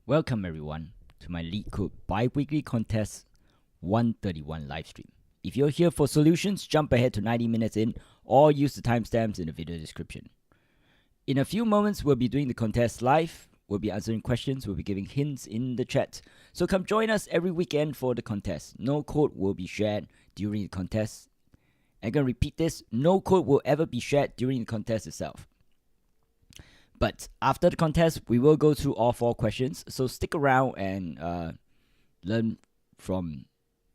Welcome everyone to my LeetCode Biweekly Contest 131 livestream. If you're here for solutions, jump ahead to 90 minutes in or use the timestamps in the video description. In a few moments, we'll be doing the contest live. We'll be answering questions. We'll be giving hints in the chat. So come join us every weekend for the contest. No code will be shared during the contest. I'm going to repeat this. No code will ever be shared during the contest itself. But after the contest, we will go through all 4 questions. So stick around and learn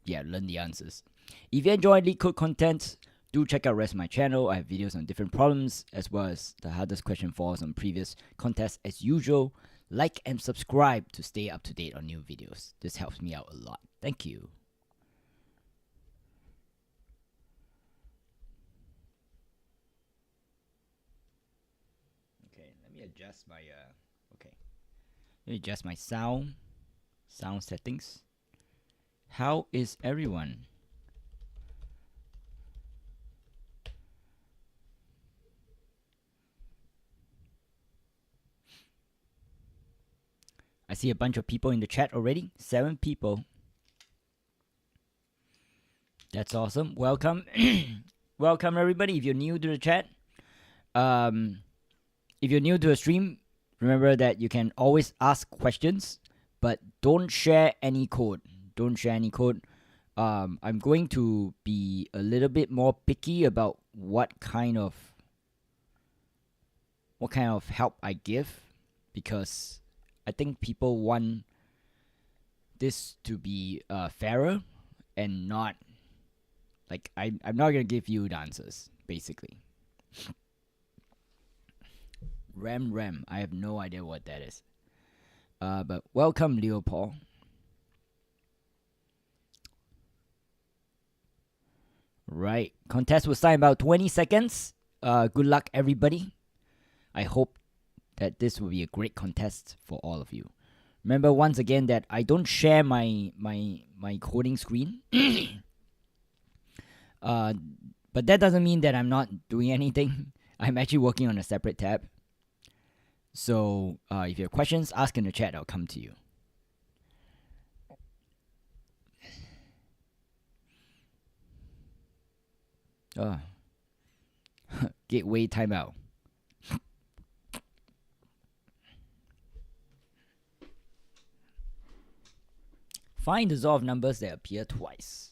the answers. If you enjoy LeetCode content, do check out the rest of my channel. I have videos on different problems as well as the hardest question falls on previous contests as usual. Like and subscribe to stay up to date on new videos. This helps me out a lot. Thank you. Okay, let me adjust my Let me adjust my sound settings. How is everyone? I see a bunch of people in the chat already. 7 people. That's awesome. Welcome. Welcome everybody. If you're new to the chat, if you're new to a stream, remember that you can always ask questions, but don't share any code. Don't share any code. I'm going to be a little bit more picky about what kind of help I give, because I think people want this to be fairer and not like I'm not gonna give you the answers basically. Ram. I have no idea what that is. But welcome, Leopold. Right. Contest will start in about 20 seconds. Good luck, everybody. I hope that this will be a great contest for all of you. Remember once again that I don't share my coding screen. But that doesn't mean that I'm not doing anything. I'm actually working on a separate tab. So if you have questions, ask in the chat. I'll come to you. Gateway timeout. Find dissolved numbers that appear twice.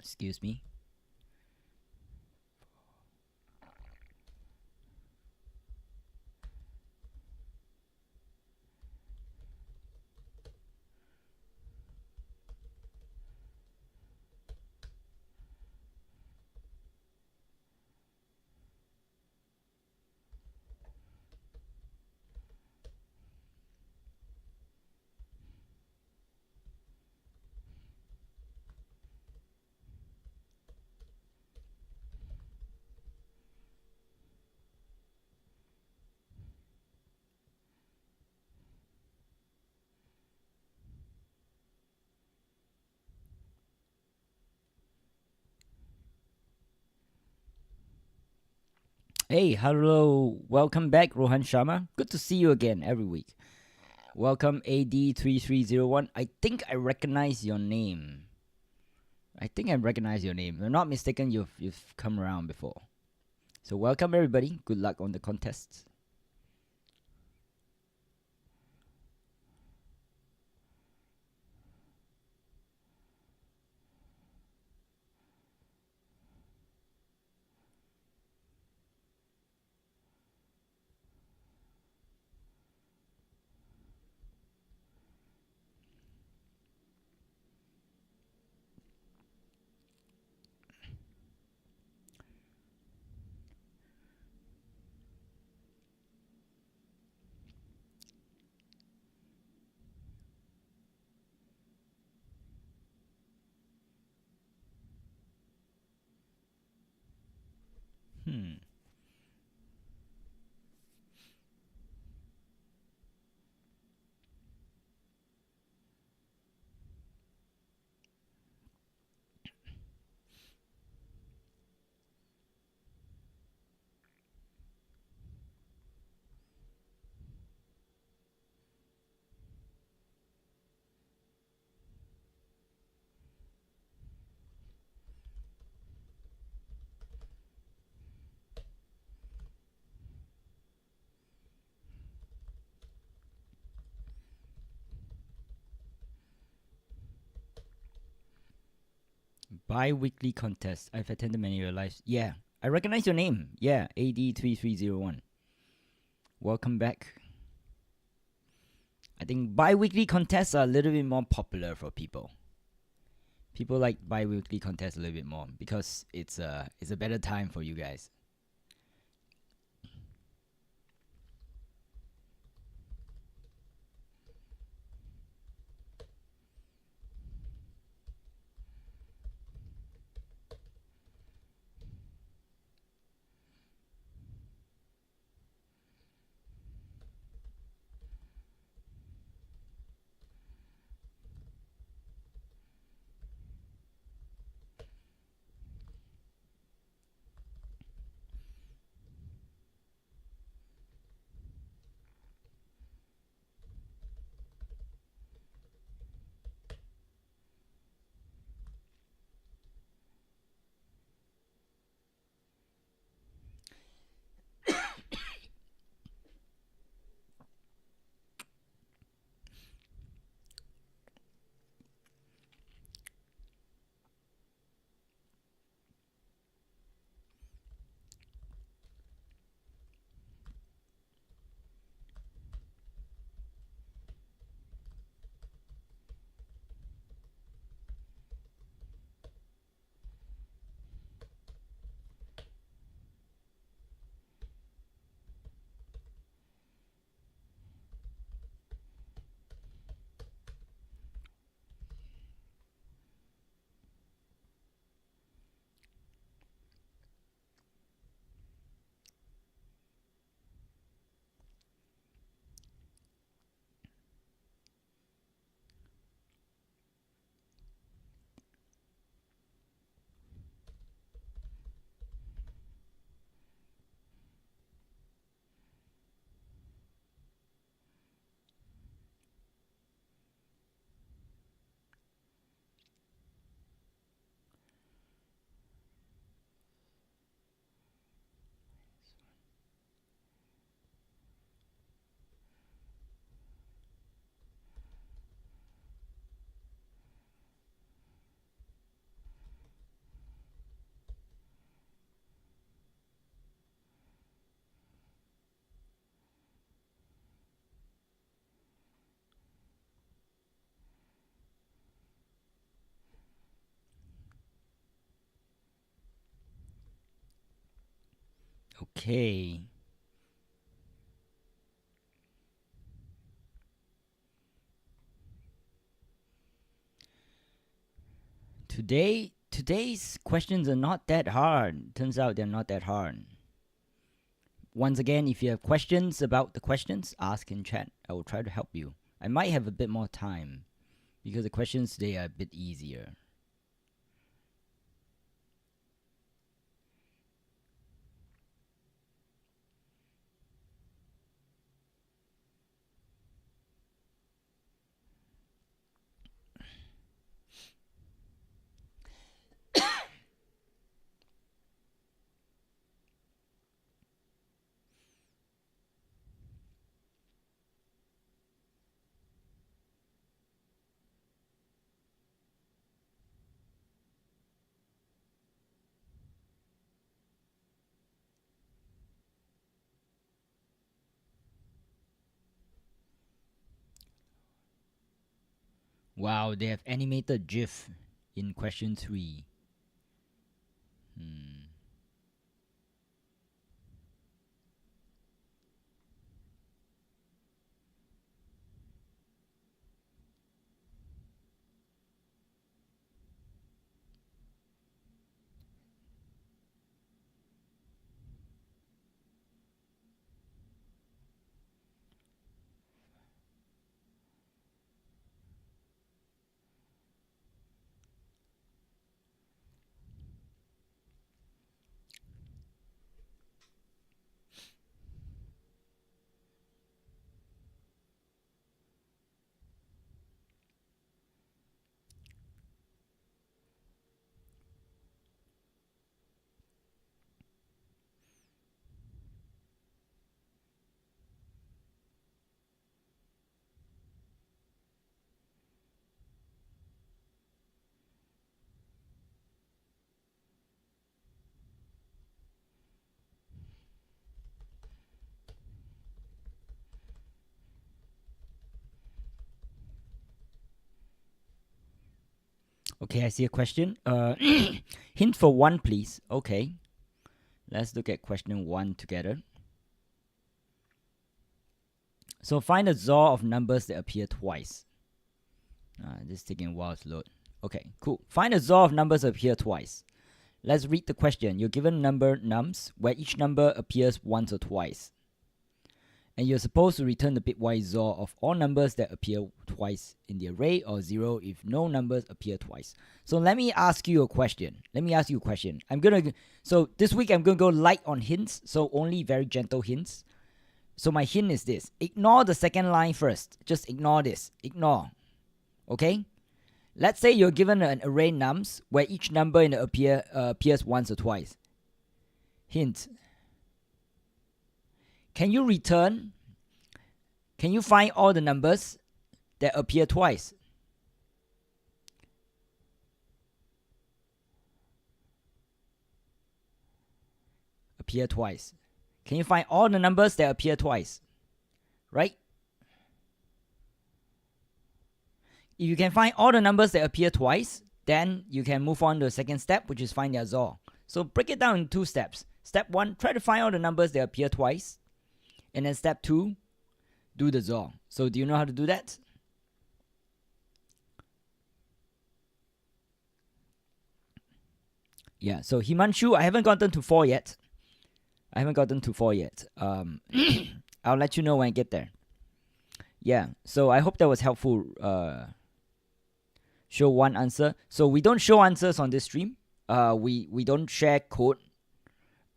Excuse me. Hey, hello. Welcome back, Rohan Sharma. Good to see you again every week. Welcome, AD3301. I think I recognize your name. If I'm not mistaken, you've come around before. So welcome everybody. Good luck on the contest. Biweekly contest. I've attended many of your lives. Yeah, I recognize your name. Yeah, AD3301. Welcome back. I think bi-weekly contests are a little bit more popular for people. People like bi-weekly contests a little bit more because it's a better time for you guys. Okay. Today's questions are not that hard. Turns out they're not that hard. Once again, if you have questions about the questions, ask in chat. I will try to help you. I might have a bit more time because the questions today are a bit easier. Wow, they have animated GIF in question 3. Okay, I see a question. Hint for 1, please. Okay. Let's look at question 1 together. So find the XOR of numbers that appear twice. This is taking a while to load. Okay, cool. Find the XOR of numbers that appear twice. Let's read the question. You're given number nums where each number appears once or twice. And you're supposed to return the bitwise XOR of all numbers that appear twice in the array, or 0 if no numbers appear twice. So let me ask you a question. So this week I'm gonna go light on hints, so only very gentle hints. So my hint is this: ignore the second line first. Just ignore this. Ignore. Okay? Let's say you're given an array nums where each number in the appears once or twice. Hint. Can you find all the numbers that appear twice? Appear twice. Can you find all the numbers that appear twice? Right? If you can find all the numbers that appear twice, then you can move on to the second step, which is find their XOR. So break it down in 2 steps. Step 1, try to find all the numbers that appear twice. And then step 2, do the XOR. So do you know how to do that? Yeah, so Himanshu, I haven't gotten to 4 yet. I'll let you know when I get there. Yeah, so I hope that was helpful. Show 1 answer. So we don't show answers on this stream. We don't share code.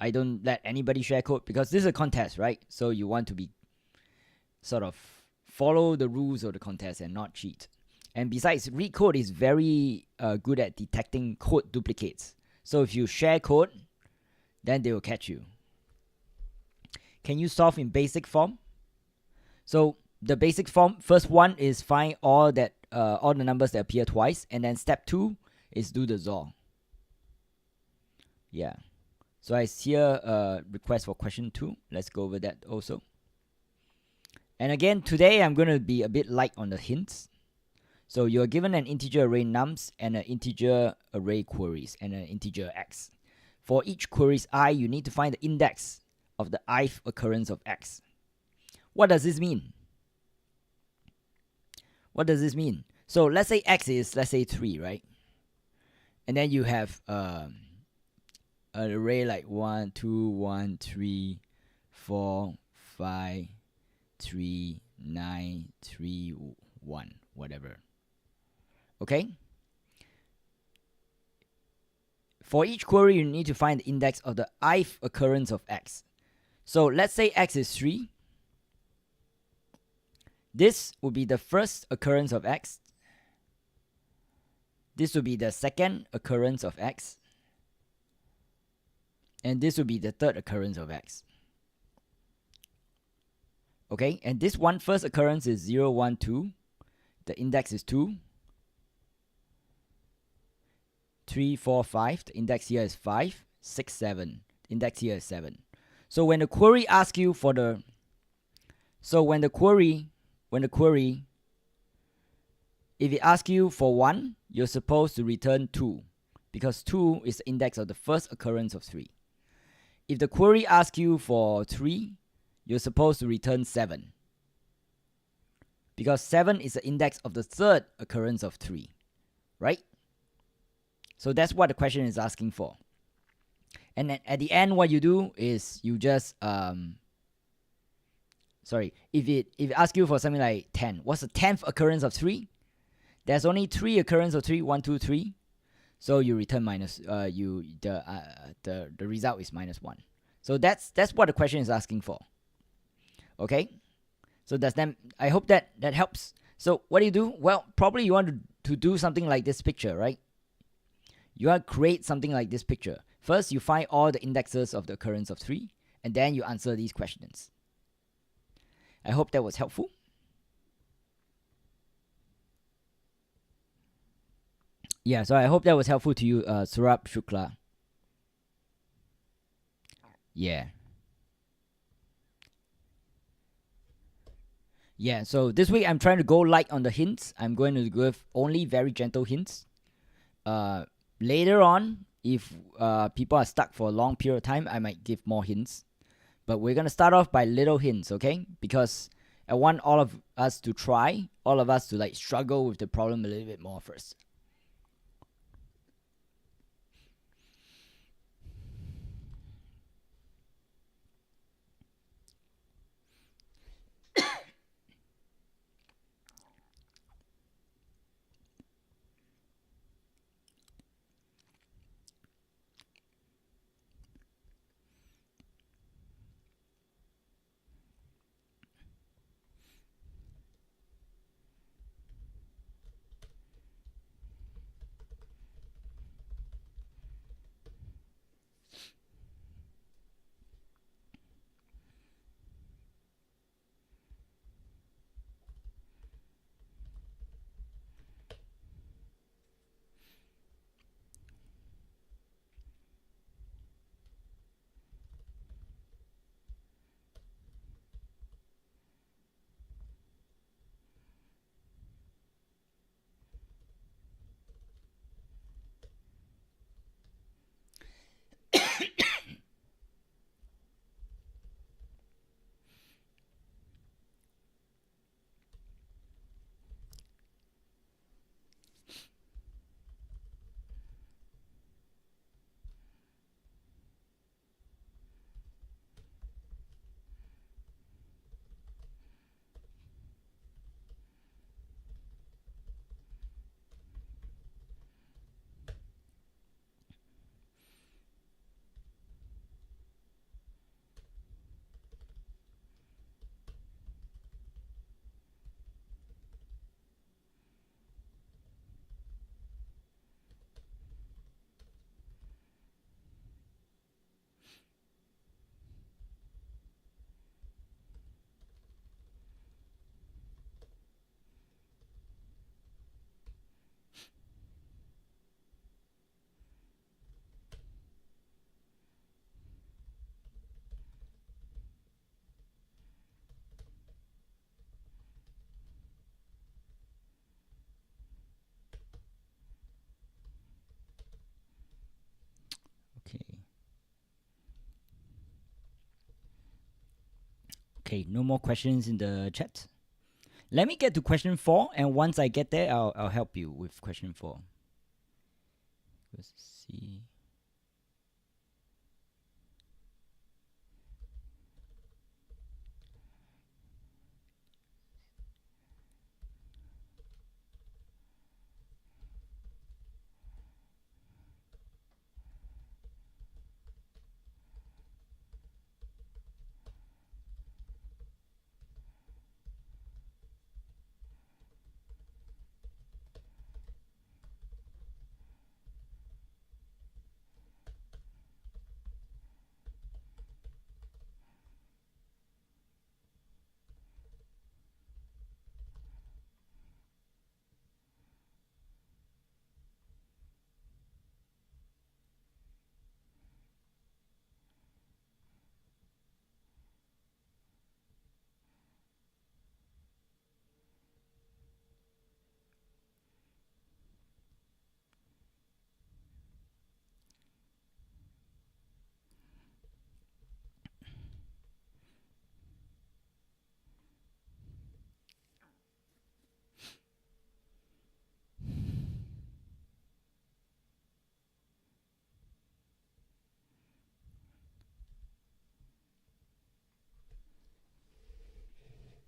I don't let anybody share code because this is a contest, right? So you want to be sort of follow the rules of the contest and not cheat. And besides, LeetCode is very good at detecting code duplicates. So if you share code, then they will catch you. Can you solve in basic form? So the basic form, first one is find all the numbers that appear twice, and then step 2 is do the XOR. Yeah. So I see a request for question 2. Let's go over that also. And again, today I'm going to be a bit light on the hints. So you're given an integer array nums and an integer array queries and an integer x. For each queries I, you need to find the index of the ith occurrence of x. What does this mean? So let's say x is, let's say 3, right? And then you have an array like 1, 2, 1, 3, 4, 5, 3, 9, 3, 1, whatever. Okay? For each query, you need to find the index of the ith occurrence of x. So let's say x is 3. This would be the first occurrence of x. This would be the second occurrence of x. And this would be the third occurrence of x. Okay, and this one first occurrence is 0, 1, 2. The index is 2. 3, 4, 5. The index here is 5. 6, 7. The index here is 7. So when the query asks you for the... So when the query, if it asks you for 1, you're supposed to return 2. Because 2 is the index of the first occurrence of 3. If the query asks you for 3, you're supposed to return 7. Because 7 is the index of the third occurrence of 3. Right? So that's what the question is asking for. And then at the end, what you do is you just if it asks you for something like 10, what's the 10th occurrence of 3? There's only 3 occurrences of 3, 1, 2, 3. So you return minus the result is -1. So that's what the question is asking for. Okay? So I hope that helps. So what do? Well, probably you want to do something like this picture, right? You want to create something like this picture. First, you find all the indexes of the occurrence of 3, and then you answer these questions. I hope that was helpful. Yeah, so I hope that was helpful to you, Surab Shukla. Yeah. Yeah, so this week I'm trying to go light on the hints. I'm going to give only very gentle hints. Later on, if people are stuck for a long period of time, I might give more hints. But we're gonna start off by little hints, okay? Because I want all of us to try, all of us to like struggle with the problem a little bit more first. Okay. Okay, no more questions in the chat. Let me get to question 4, and once I get there, I'll help you with question 4. Let's see.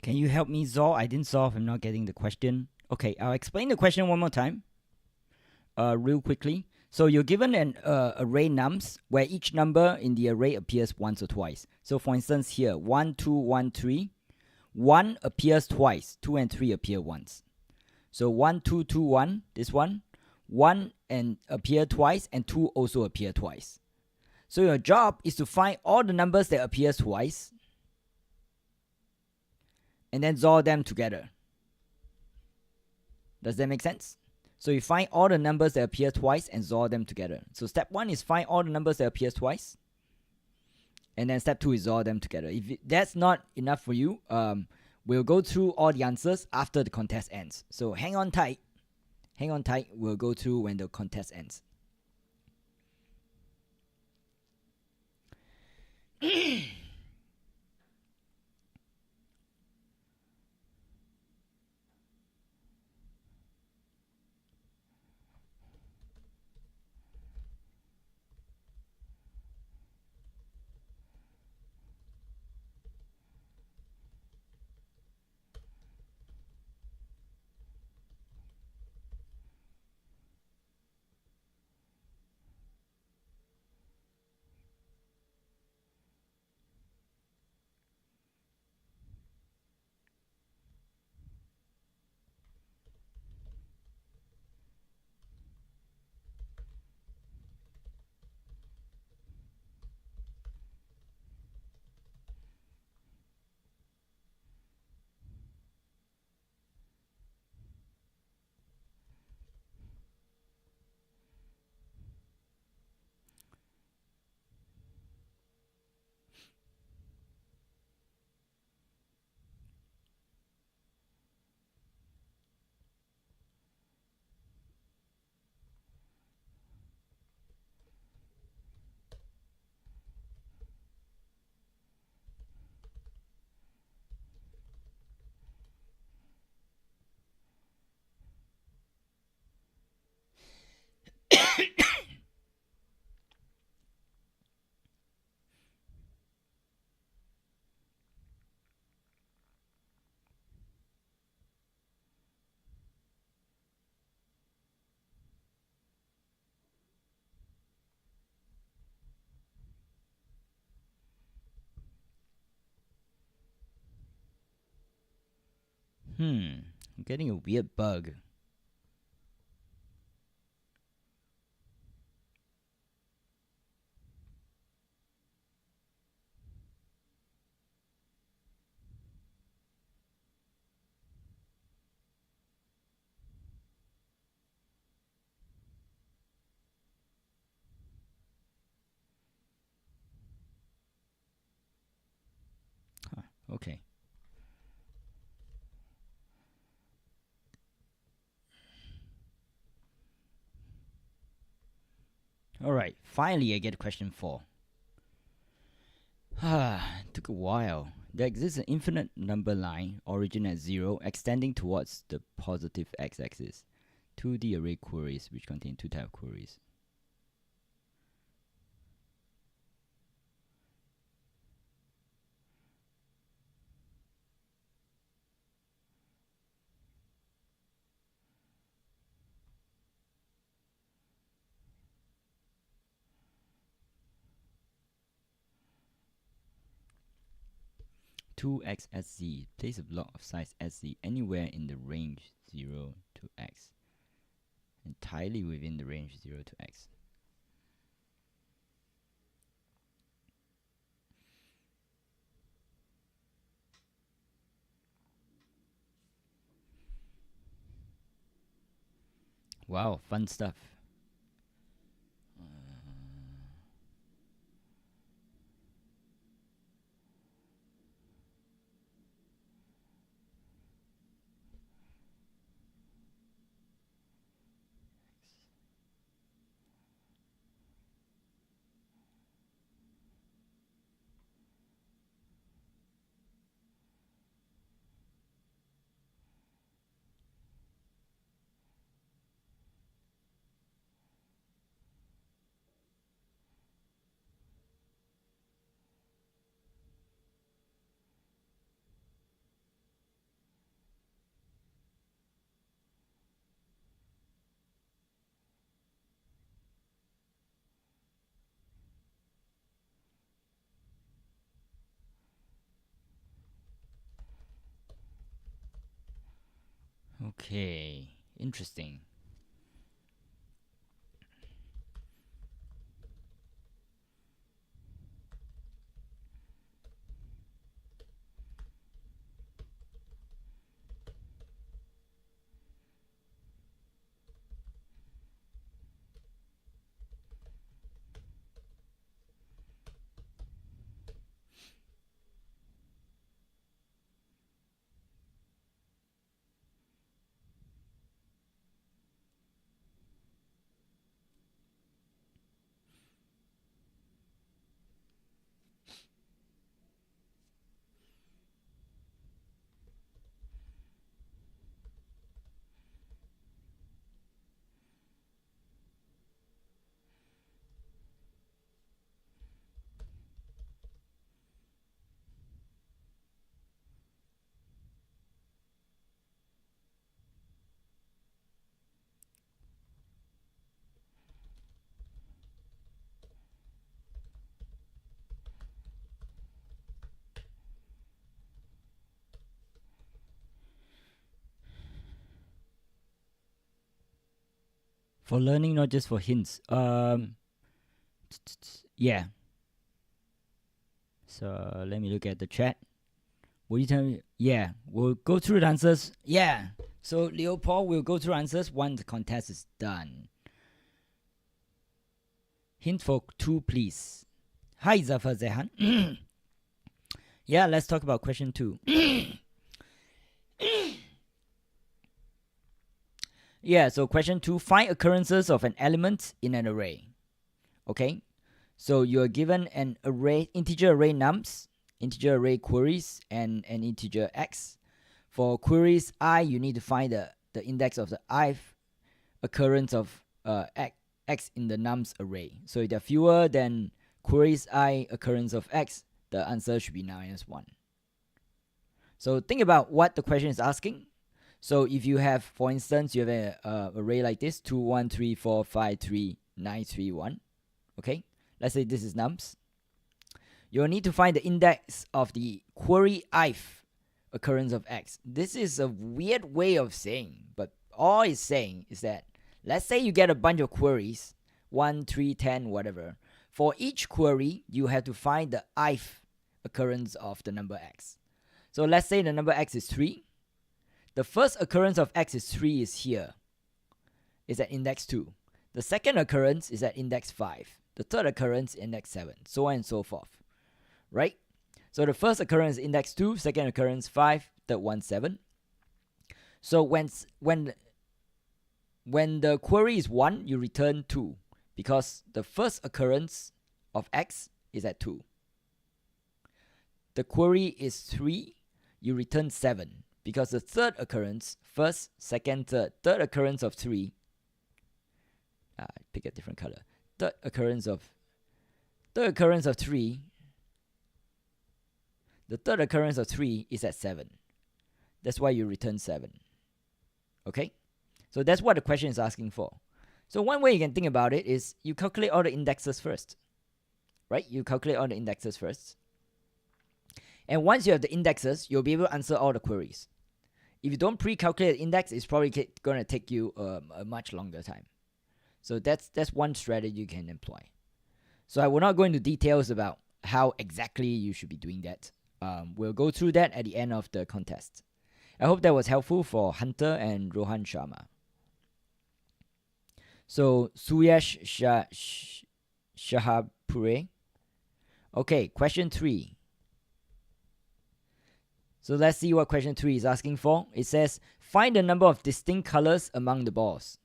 Can you help me solve? I didn't solve. I'm not getting the question. Okay, I'll explain the question one more time. Real quickly. So you're given an array nums where each number in the array appears once or twice. So for instance here, 1, 2, 1, 3. 1 appears twice. 2 and 3 appear once. So 1, 2, 2, 1, this one. 1 and appear twice, and 2 also appear twice. So your job is to find all the numbers that appear twice and then solve them together. Does that make sense? So you find all the numbers that appear twice and solve them together. So step 1 is find all the numbers that appear twice. And then step 2 is solve them together. If that's not enough for you, we'll go through all the answers after the contest ends. So hang on tight Hang on tight, we'll go through when the contest ends. I'm getting a weird bug. Okay. Alright, finally I get question 4. Took a while. There exists an infinite number line, origin at 0, extending towards the positive x-axis. 2D array queries which contain 2 type queries. X SZ. Place a block of size SZ anywhere in the range 0 to x. Entirely within the range 0 to x. Wow, fun stuff. Okay, interesting. For learning, not just for hints. Yeah. So let me look at the chat. Will you tell me? Yeah, we'll go through the answers. Yeah. So Leopold will go through answers once the contest is done. Hint for 2, please. Hi, Zafar Zehan. Yeah, let's talk about question 2. Yeah, so question 2, find occurrences of an element in an array. Okay, so you're given an array, integer array nums, integer array queries, and an integer x. For queries I, you need to find the index of the ith occurrence of x in the nums array. So if there are fewer than queries I occurrence of x, the answer should be -1. So think about what the question is asking. So if you have, for instance, you have an array like this, 2, 1, 3, 4, 5, 3, 9, 3, 1. Okay, let's say this is nums. You'll need to find the index of the query ith occurrence of x. This is a weird way of saying, but all it's saying is that, let's say you get a bunch of queries, 1, 3, 10, whatever. For each query, you have to find the ith occurrence of the number x. So let's say the number x is 3. The first occurrence of x is 3 is here. Is at index 2. The second occurrence is at index 5. The third occurrence index 7. So on and so forth. Right? So the first occurrence index 2, second occurrence 5, third one 7. So when the query is 1, you return 2 because the first occurrence of x is at 2. The query is 3, you return 7 because the third occurrence, first, second, third occurrence of 3, pick a different color. Third occurrence of 3, the third occurrence of 3 is at 7. That's why you return 7. Okay? So that's what the question is asking for. So one way you can think about it is you calculate all the indexes first. Right? You calculate all the indexes first. And once you have the indexes, you'll be able to answer all the queries. If you don't pre-calculate the index, it's probably going to take you a much longer time. So that's one strategy you can employ. So I will not go into details about how exactly you should be doing that. We'll go through that at the end of the contest. I hope that was helpful for Hunter and Rohan Sharma. So Suyash Shahapure. Okay, question 3. So let's see what question 3 is asking for. It says, find the number of distinct colors among the balls.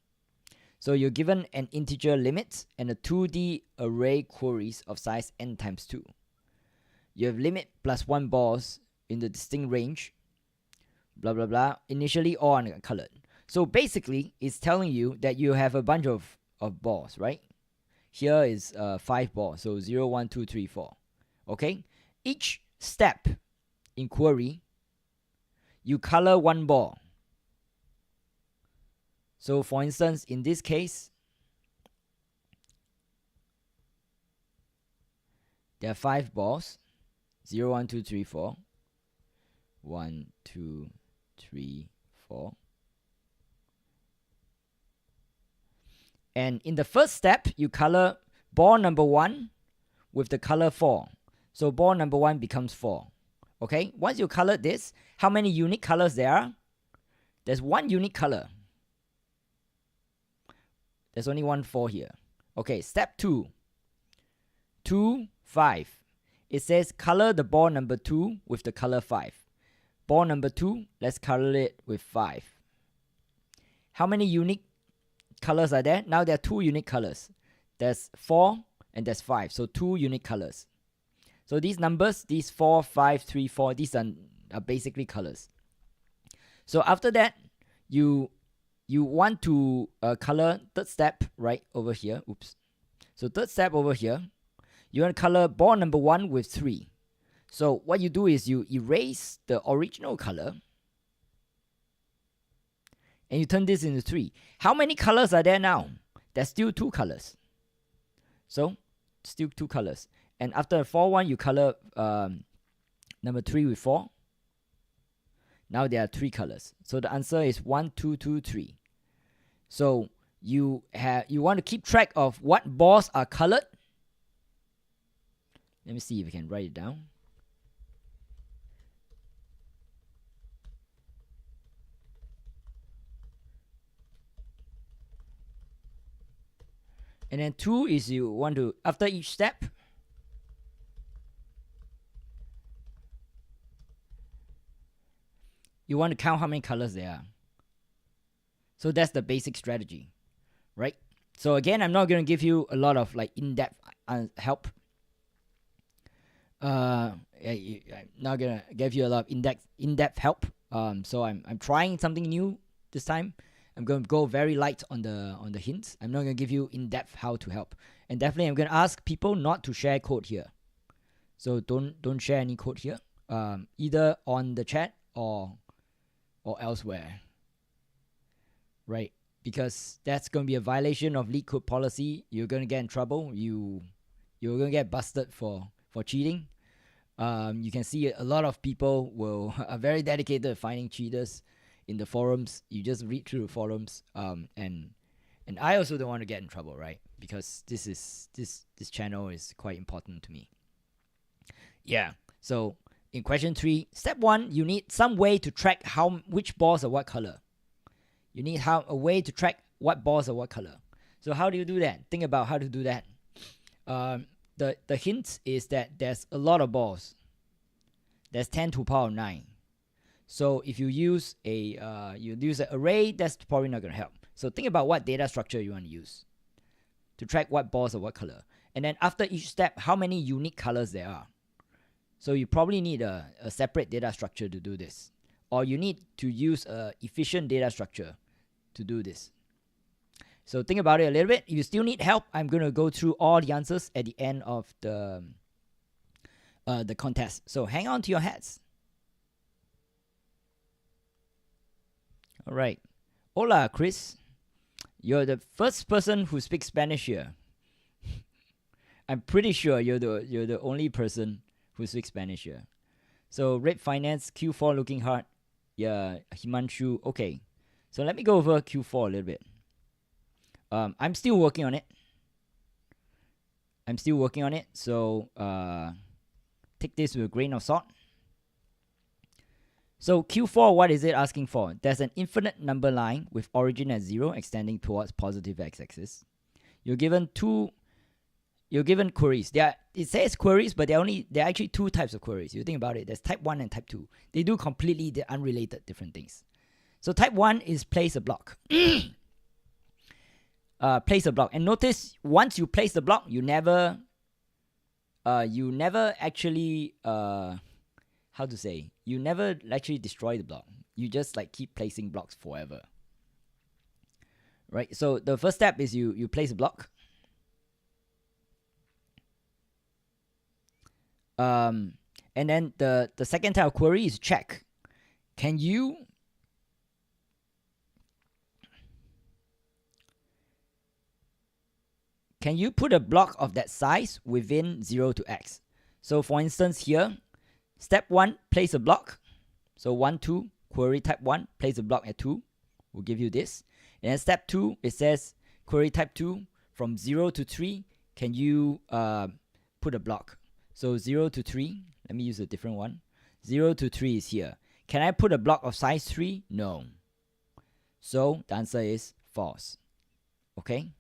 So you're given an integer limit and a 2D array queries of size n times 2. You have limit plus 1 balls in the distinct range, blah, blah, blah, initially all uncolored. So basically, it's telling you that you have a bunch of balls, right? Here is 5 balls, so 0, 1, 2, 3, 4. Okay? Each step in query, you color 1 ball. So for instance, in this case, there are 5 balls. 0, 1, 2, 3, 4. 1, 2, 3, 4. And in the first step, you color ball number 1 with the color 4. So ball number 1 becomes 4. Okay? Once you color this, how many unique colors there are? There's 1 unique color. There's only 1 4 here. Okay, step 2. 2, 5. It says color the ball number 2 with the color 5. Ball number 2, let's color it with 5. How many unique colors are there? Now there are 2 unique colors. There's 4 and there's 5. So 2 unique colors. So these numbers, these 4, 5, 3, 4, these are basically colors. So after that, you want to color third step right over here. Oops. So third step over here, you want to color ball number 1 with 3. So what you do is you erase the original color and you turn this into 3. How many colors are there now? There's still 2 colors. So still 2 colors. And after the 4 one, you color number 3 with 4. Now there are 3 colors. So the answer is 1, 2, 2, 3. So you want to keep track of what balls are colored. Let me see if I can write it down. And then 2 is you want to, after each step, you want to count how many colors there are. So that's the basic strategy, right? So again, I'm not going to give you a lot of like in-depth help. I'm not going to give you a lot of in-depth help. So I'm trying something new this time. I'm going to go very light on the hints. I'm not going to give you in-depth how to help. And definitely I'm going to ask people not to share code here. So don't share any code here. Either on the chat or elsewhere. Right? Because that's going to be a violation of LeetCode policy. You're going to get in trouble. You're going to get busted for cheating. You can see a lot of people are very dedicated to finding cheaters in the forums. You just read through the forums, and I also don't want to get in trouble, right? Because this channel is quite important to me. Yeah. So in question 3, step 1, you need some way to track which balls are what color. You need a way to track what balls are what color. So how do you do that? Think about how to do that. The hint is that there's a lot of balls. There's 10 to the power of 9. So if you use an array, that's probably not going to help. So think about what data structure you want to use to track what balls are what color. And then after each step, how many unique colors there are. So you probably need a separate data structure to do this. Or you need to use an efficient data structure to do this. So think about it a little bit. If you still need help, I'm going to go through all the answers at the end of the contest. So hang on to your hats. All right. Hola, Chris. You're the first person who speaks Spanish here. I'm pretty sure you're the only person who speaks Spanish here. So Red Finance, Q4 looking hard. Yeah, Himanshu. Okay. So let me go over Q4 a little bit. I'm still working on it. So take this with a grain of salt. So Q4, what is it asking for? There's an infinite number line with origin at 0 extending towards positive x-axis. You're given queries. It says queries, but there are actually 2 types of queries. You think about it, there's type 1 and type 2. They do completely unrelated different things. So type 1 is place a block. Place a block. And notice once you place the block, you never actually you never actually destroy the block. You just like keep placing blocks forever. Right? So the first step is you place a block. And then the second type of query is check. Can you put a block of that size within 0 to x? So for instance here, step 1, place a block. So 1, 2, query type 1, place a block at 2, will give you this. And then step 2, it says query type 2, from 0 to 3, can you put a block? So 0 to 3, let me use a different one. 0 to 3 is here. Can I put a block of size 3? No. So the answer is false. Okay?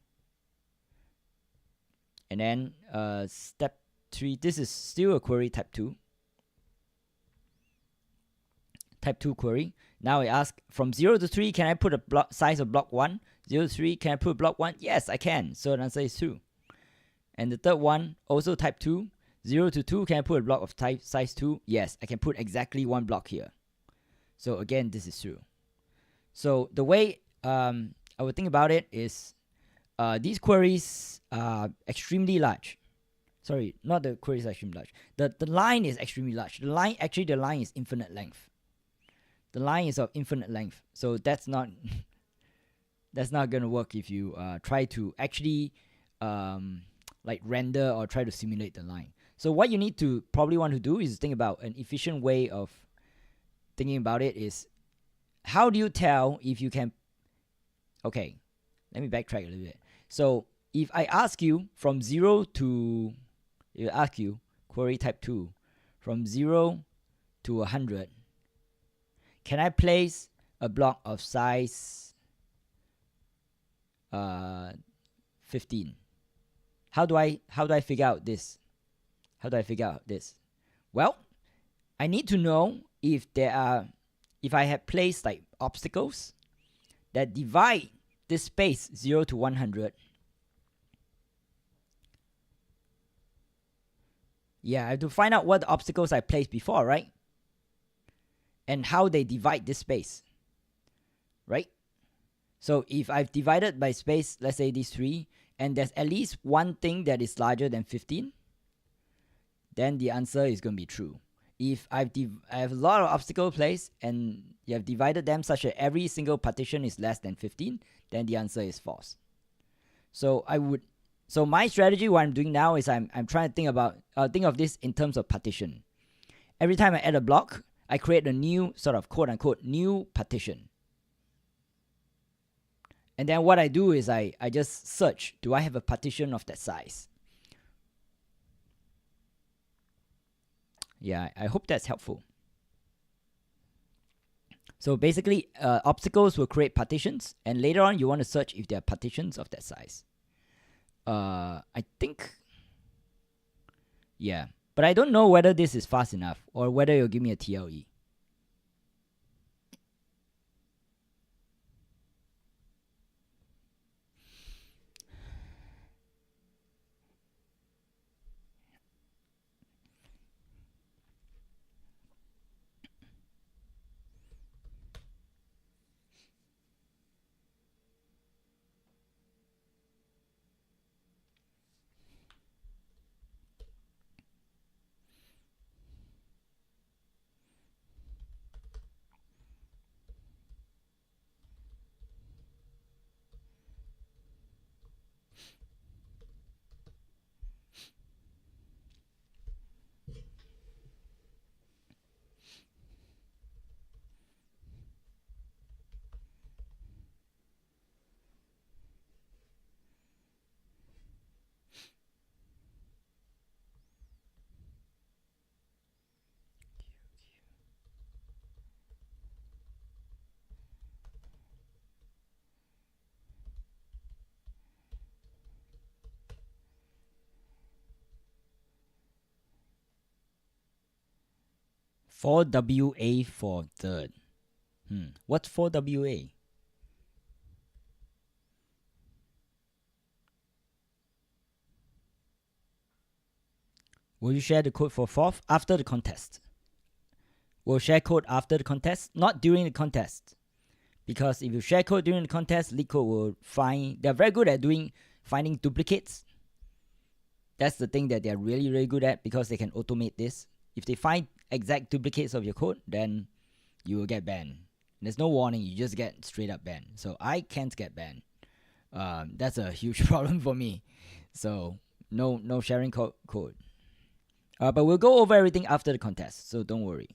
And then step 3, this is still a query type 2. Type 2 query. Now I ask, from 0 to 3, can I put a block size of block 1? 0 to 3, can I put block 1? Yes, I can. So the answer is true. And the third one, also type 2. 0 to 2, can I put a block of type size 2? Yes, I can put exactly 1 block here. So again, this is true. So the way I would think about it is these queries are extremely large. Sorry, not the queries are extremely large. The line is extremely large. The line is infinite length. The line is of infinite length. So that's not going to work if you try to actually like render or try to simulate the line. So what you need to probably want to do is think about an efficient way of thinking about it is, how do you tell if you can, okay, let me backtrack a little bit. So if I ask you from 0 to, if I ask you query type 2 from 0 to 100, can I place a block of size 15? How do I figure out this? How do I figure out this? Well, I need to know if I have placed like obstacles that divide this space 0 to 100. Yeah, I have to find out what the obstacles I placed before, right? And how they divide this space, right? So if I've divided by space, let's say these 3, and there's at least one thing that is larger than 15, then the answer is going to be true. If I have a lot of obstacle placed and you have divided them such that every single partition is less than 15, then the answer is false. So my strategy, what I'm doing now is I'm trying to think of this in terms of partition. Every time I add a block, I create a new sort of quote unquote new partition. And then what I do is I just search, do I have a partition of that size? Yeah, I hope that's helpful. So basically, obstacles will create partitions, and later on you want to search if there are partitions of that size. I think, yeah. But I don't know whether this is fast enough or whether you'll give me a TLE. For WA for third. What's for WA? Will you share the code for fourth after the contest? We'll share code after the contest, not during the contest. Because if you share code during the contest, LeetCode will find, they're very good at finding duplicates. That's the thing that they're really, really good at, because they can automate this. If they find exact duplicates of your code, then you will get banned. There's no warning, you just get straight up banned. So I can't get banned. That's a huge problem for me. So no sharing code. But we'll go over everything after the contest, so don't worry.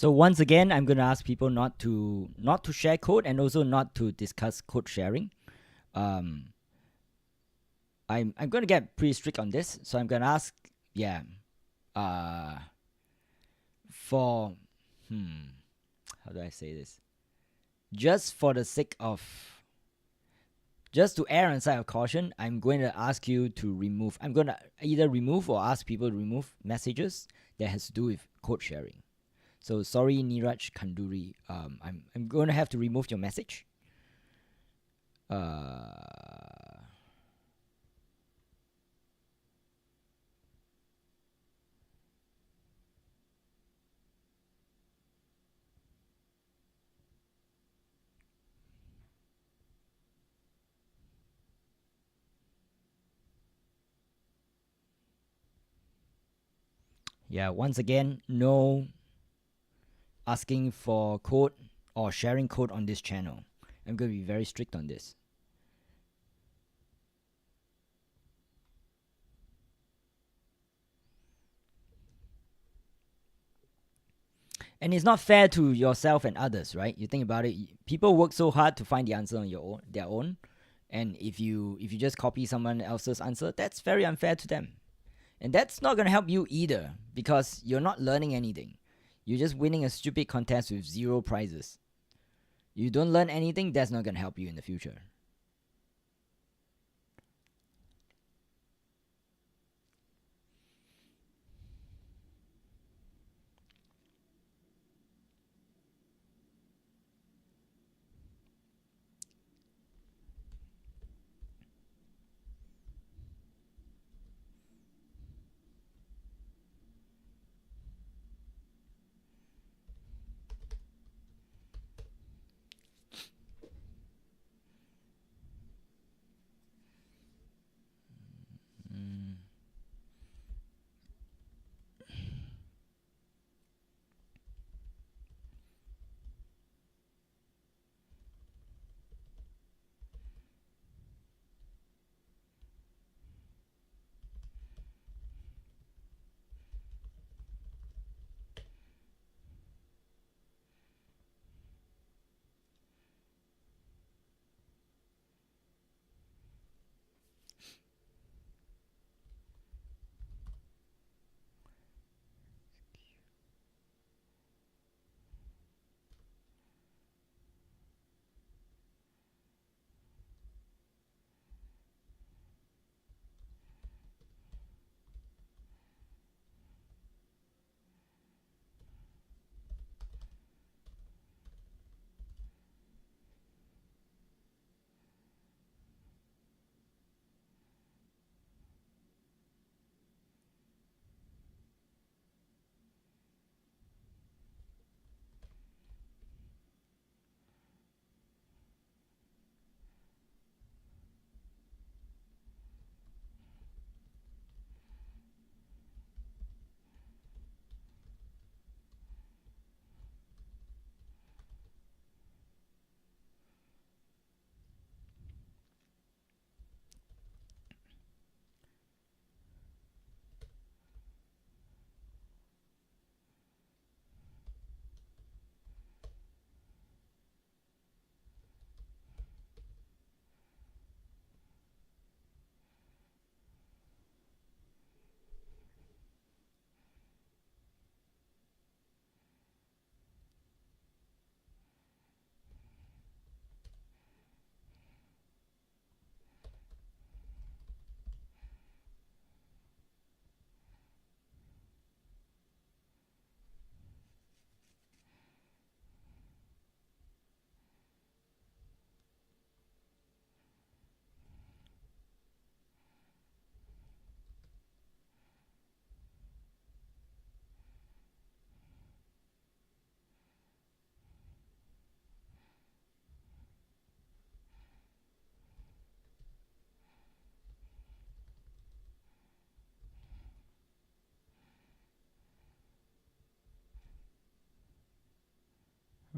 So once again, I'm going to ask people not to share code and also not to discuss code sharing. I'm going to get pretty strict on this, so I'm going to ask, for how do I say this? Just for the sake of, just to err on the side of caution, I'm going to ask you to remove. I'm going to either remove or ask people to remove messages that has to do with code sharing. So sorry, Niraj Kanduri. I'm going to have to remove your message. Yeah, once again, no asking for code or sharing code on this channel. I'm going to be very strict on this. And it's not fair to yourself and others, right? You think about it, people work so hard to find the answer on their own, and if you just copy someone else's answer, that's very unfair to them. And that's not going to help you either, because you're not learning anything. You're just winning a stupid contest with 0 prizes. You don't learn anything, that's not going to help you in the future.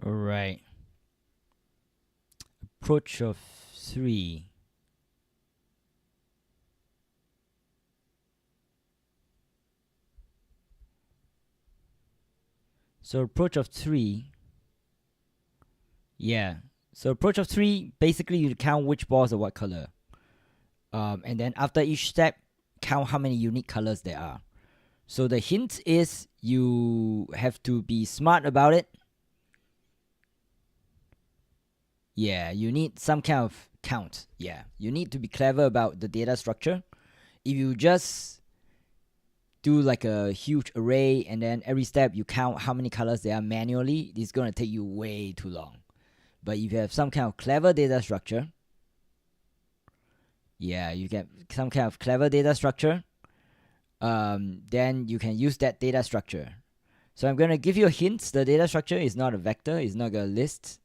All right. Approach of 3. So approach of 3. Yeah. So approach of 3, basically you count which balls are what color. And then after each step, count how many unique colors there are. So the hint is you have to be smart about it. Yeah, you need some kind of count. Yeah, you need to be clever about the data structure. If you just do like a huge array and then every step you count how many colors there are manually, it's going to take you way too long. But if you have some kind of clever data structure, yeah, you get some kind of clever data structure, then you can use that data structure. So I'm going to give you a hint. The data structure is not a vector, it's not a list,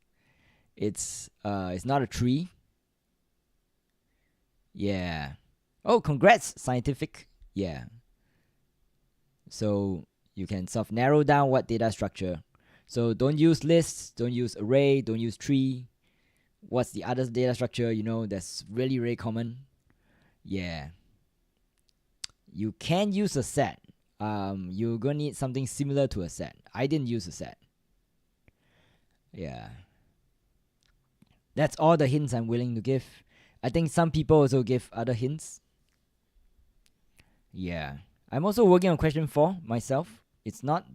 it's not a tree. Yeah. Oh, congrats, scientific. Yeah. So you can sort of narrow down what data structure. So don't use lists, don't use array, don't use tree. What's the other data structure, that's really, really common? Yeah. You can use a set. You're gonna need something similar to a set. I didn't use a set. Yeah. That's all the hints I'm willing to give. I think some people also give other hints. Yeah. I'm also working on question 4 myself. It's not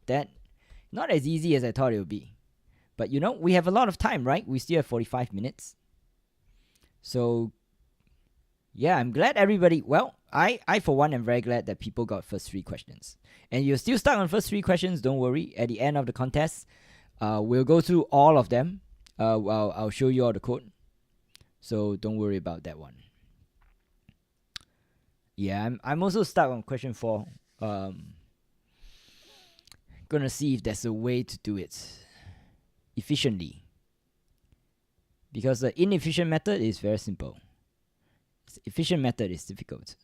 as easy as I thought it would be. But we have a lot of time, right? We still have 45 minutes. So yeah, I'm glad everybody, I for one am very glad that people got first 3 questions. And you're still stuck on first 3 questions, don't worry. At the end of the contest, we'll go through all of them. I'll show you all the code. So don't worry about that one. Yeah, I'm also stuck on question 4. Gonna see if there's a way to do it efficiently. Because the inefficient method is very simple. The efficient method is difficult.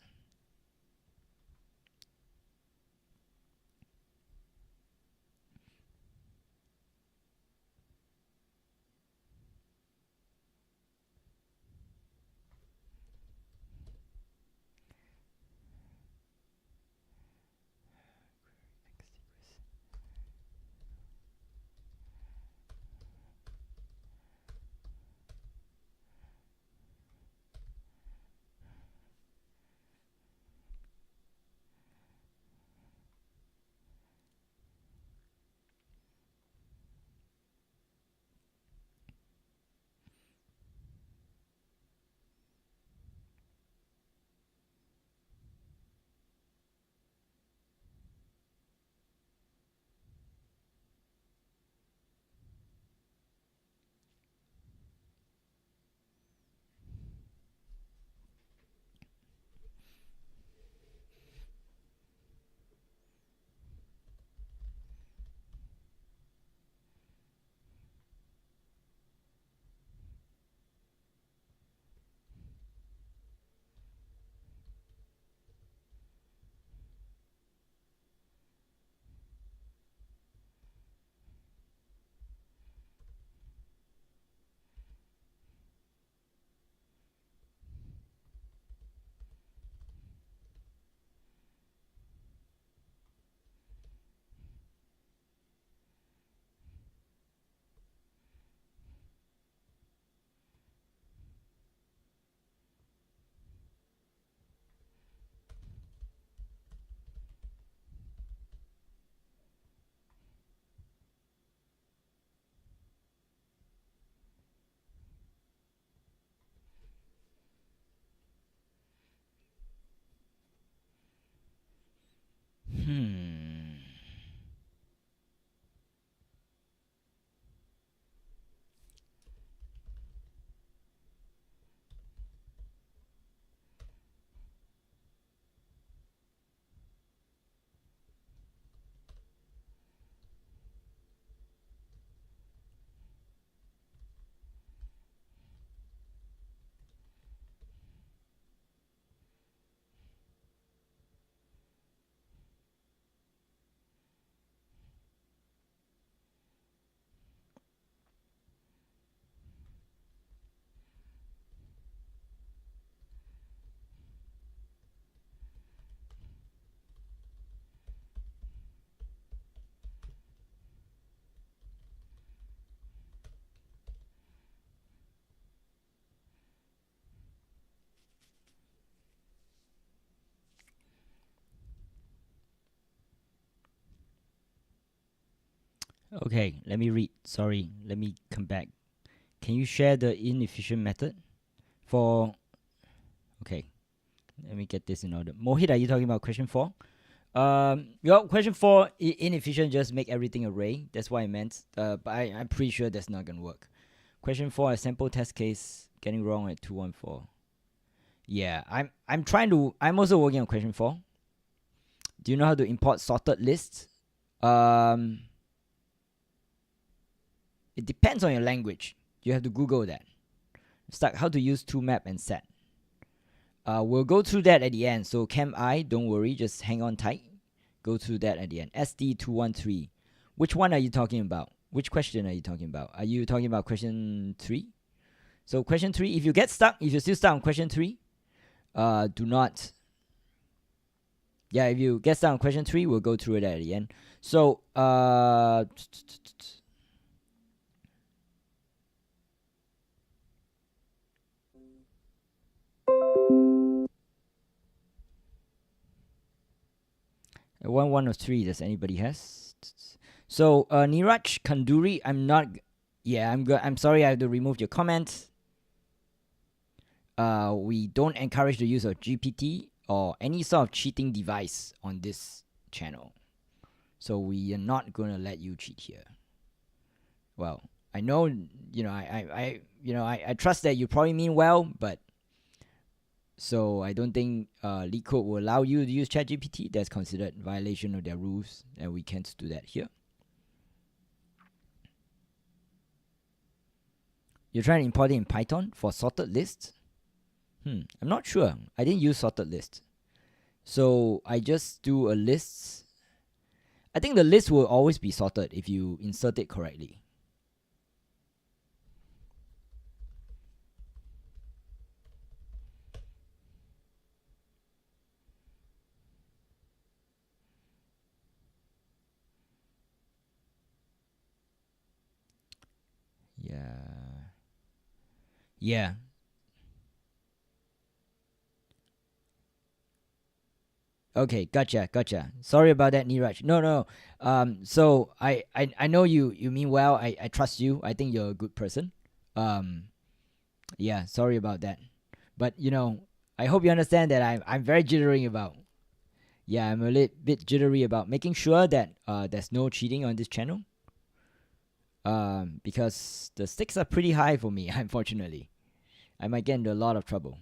Okay, let me read. Sorry, let me come back. Can you share the inefficient method for? Okay, let me get this in order. Mohit, are you talking about question 4? Well, question 4, inefficient, just make everything array. That's what I meant. But I'm pretty sure that's not gonna work. Question 4, a sample test case getting wrong at 214. Yeah, I'm also working on question 4. Do you know how to import sorted lists? It depends on your language. You have to Google that. Start how to use toMap and set. We'll go through that at the end. So cam I, don't worry, just hang on tight. Go through that at the end. SD213. Which one are you talking about? Which question are you talking about? Are you talking about question 3? So question 3, if you get stuck, if you're still stuck on question 3, do not. Yeah, if you get stuck on question 3, we'll go through it at the end. So, one of 3, does anybody has? So, Niraj Kanduri, I'm not. Yeah, I'm sorry, I have to remove your comment. We don't encourage the use of GPT or any sort of cheating device on this channel. So we are not gonna let you cheat here. Well, I know, I trust that you probably mean well, but so I don't think LeetCode will allow you to use ChatGPT. That's considered violation of their rules, and we can't do that here. You're trying to import it in Python for sorted lists? I'm not sure. I didn't use sorted list. So I just do a list. I think the list will always be sorted if you insert it correctly. Yeah. Okay, gotcha. Sorry about that, Niraj. No. So I know you mean well. I trust you. I think you're a good person. Yeah, sorry about that. But I hope you understand that I'm very jittery about. Yeah, I'm a little bit jittery about making sure that there's no cheating on this channel. Because the stakes are pretty high for me, unfortunately. I might get into a lot of trouble.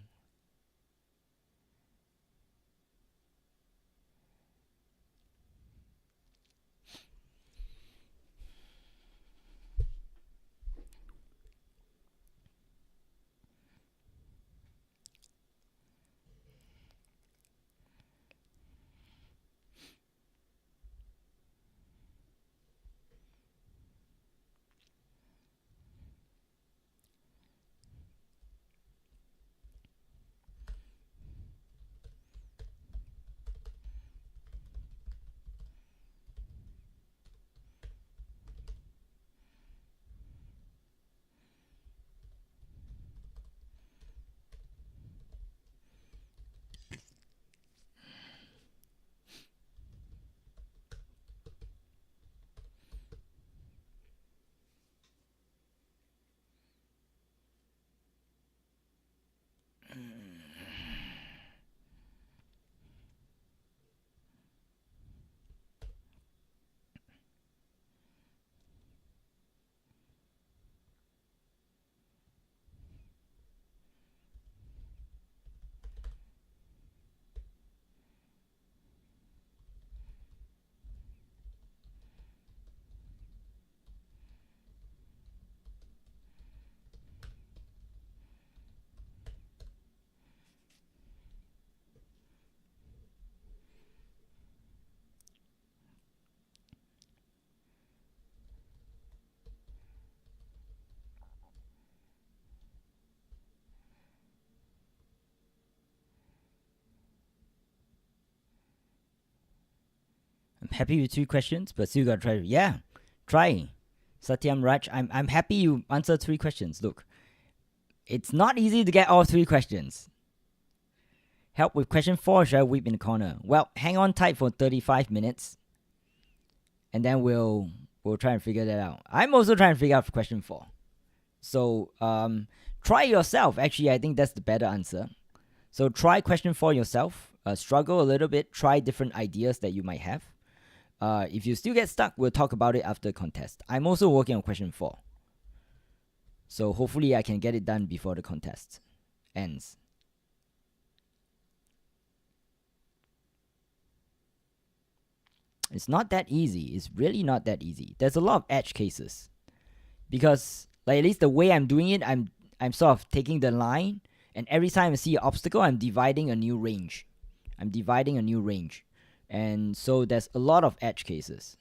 I'm happy with 2 questions, but still gotta try. Yeah, try. Satyam Raj, I'm happy you answered 3 questions. Look, it's not easy to get all 3 questions. Help with question 4, should I weep in the corner? Well, hang on tight for 35 minutes. And then we'll we'll try and figure that out. I'm also trying to figure out question 4. So try yourself. Actually, I think that's the better answer. So try question 4 yourself. Struggle a little bit. Try different ideas that you might have. If you still get stuck, we'll talk about it after contest. I'm also working on question 4. So hopefully I can get it done before the contest ends. It's not that easy. It's really not that easy. There's a lot of edge cases. Because like at least the way I'm doing it, I'm sort of taking the line, and every time I see an obstacle, I'm dividing a new range. And so there's a lot of edge cases.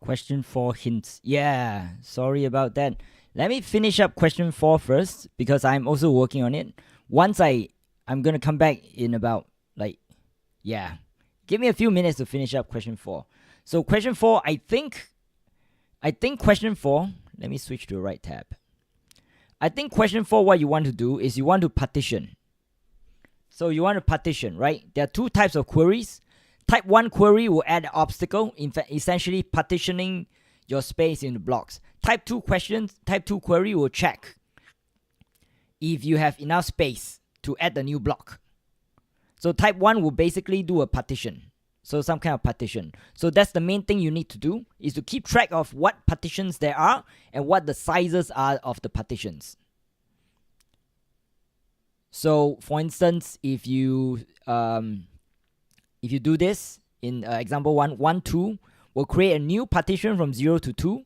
Question 4 hints. Yeah, sorry about that. Let me finish up question 4 first, because I'm also working on it. Once I'm gonna come back in about give me a few minutes to finish up question 4. So question 4, I think question 4, let me switch to the right tab. I think question 4, what you want to do is you want to partition. So you want to partition, right? There are two types of queries. Type 1 query will add an obstacle, essentially partitioning your space into blocks. Type 2 query will check if you have enough space to add a new block. So type 1 will basically do a partition. So some kind of partition. So that's the main thing you need to do, is to keep track of what partitions there are and what the sizes are of the partitions. So for instance, if you do this, in example 1, 2, will create a new partition from 0 to 2.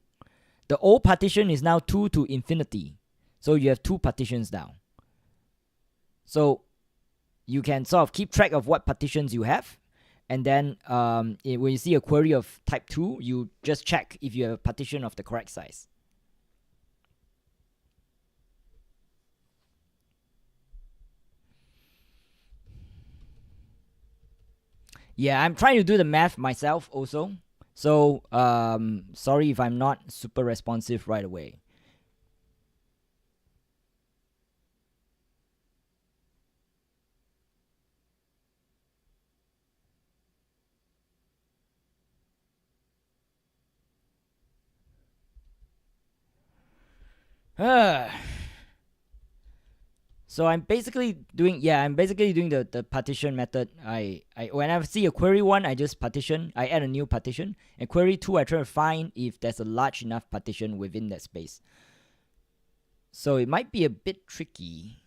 The old partition is now 2 to infinity. So you have 2 partitions now. So you can sort of keep track of what partitions you have. And then when you see a query of type 2, you just check if you have a partition of the correct size. Yeah, I'm trying to do the math myself also. So sorry if I'm not super responsive right away. So I'm basically doing the partition method. I when I see a query 1, I just partition, I add a new partition, and query 2, I try to find if there's a large enough partition within that space. So it might be a bit tricky.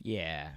Yeah.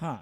Huh.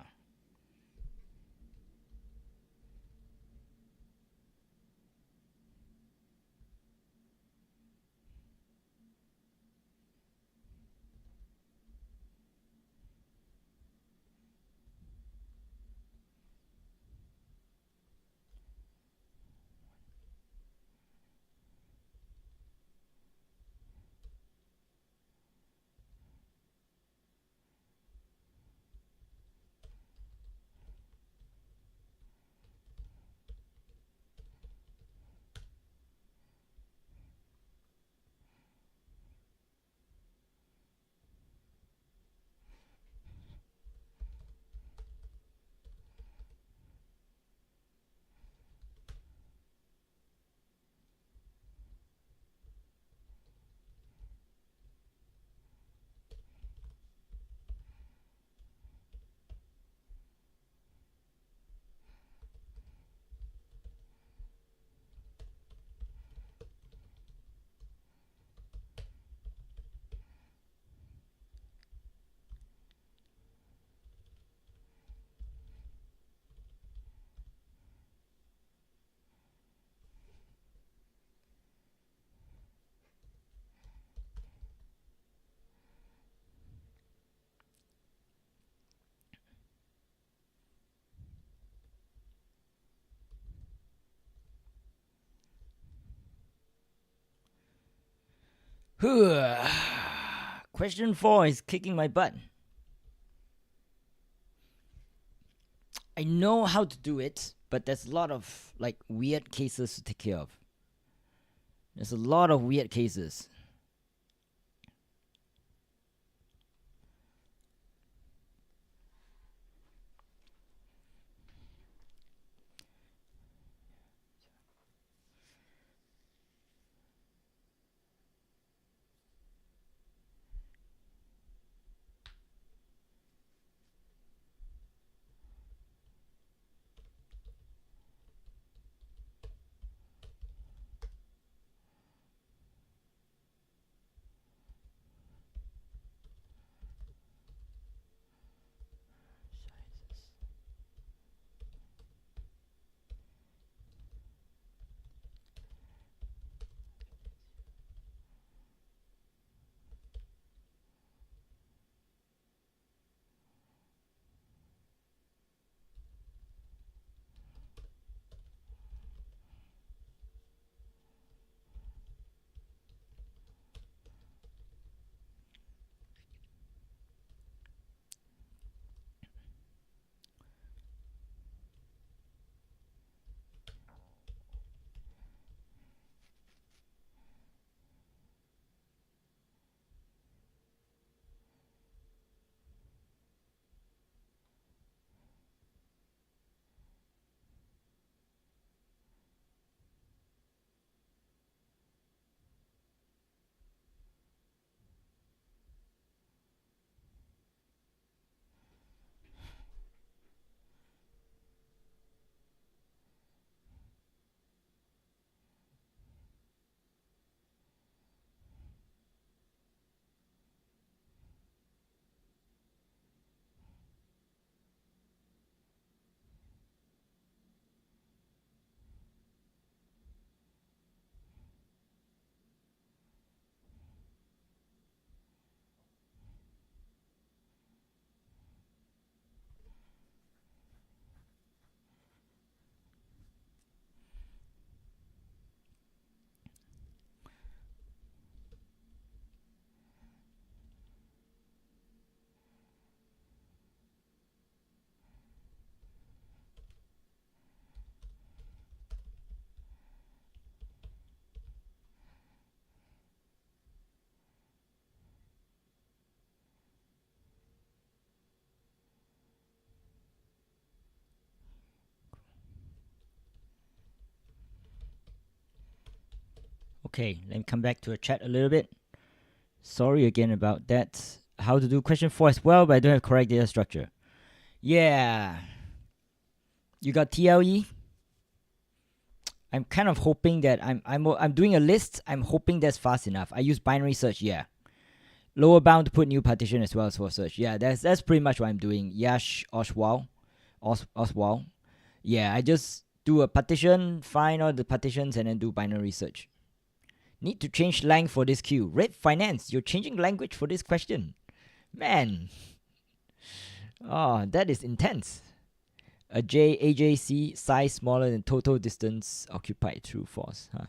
Question 4 is kicking my butt. I know how to do it, but there's a lot of like weird cases to take care of. There's a lot of weird cases. Okay, let me come back to a chat a little bit. Sorry again about that. How to do question 4 as well, but I don't have correct data structure. Yeah. You got TLE? I'm kind of hoping that I'm doing a list. I'm hoping that's fast enough. I use binary search, yeah. Lower bound to put new partition as well as for search. Yeah, that's pretty much what I'm doing. Yash Oswald. Oswald. Yeah, I just do a partition, find all the partitions, and then do binary search. Need to change length for this queue. Red Finance, you're changing language for this question. Man. Oh, that is intense. A AJC size smaller than total distance occupied. True, false. Huh?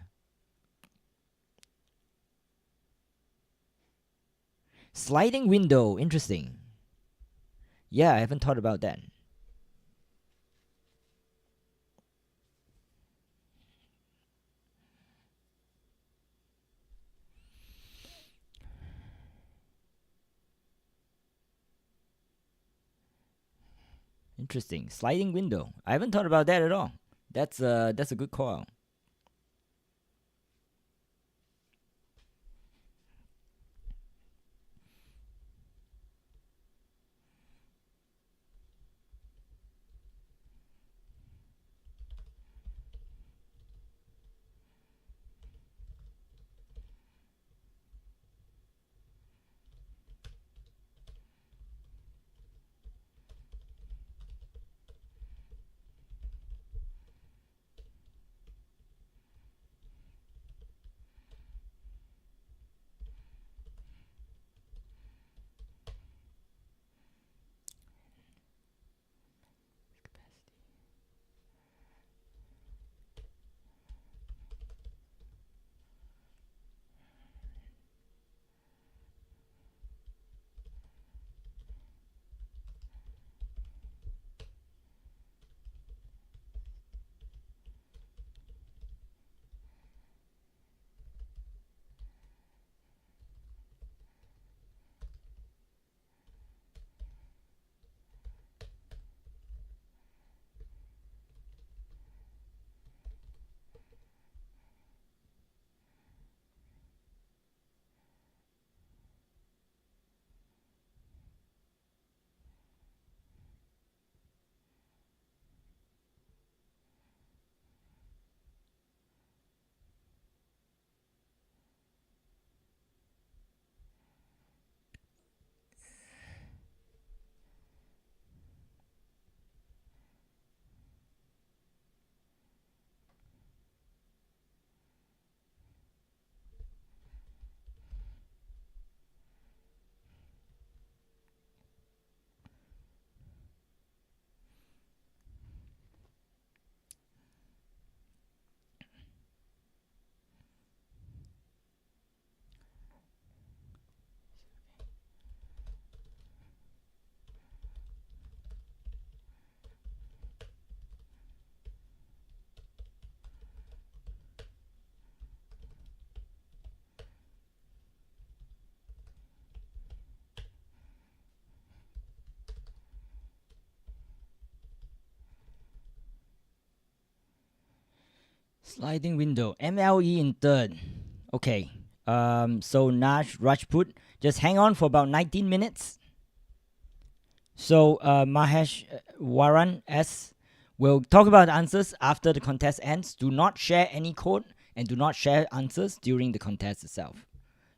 Sliding window. Interesting. Yeah, I haven't thought about that. Interesting. Sliding window. I haven't thought about that at all. That's a good call. Sliding window. MLE in third. Okay. So Nash Rajput, just hang on for about 19 minutes. So Mahesh Waran S will talk about the answers after the contest ends. Do not share any code and do not share answers during the contest itself.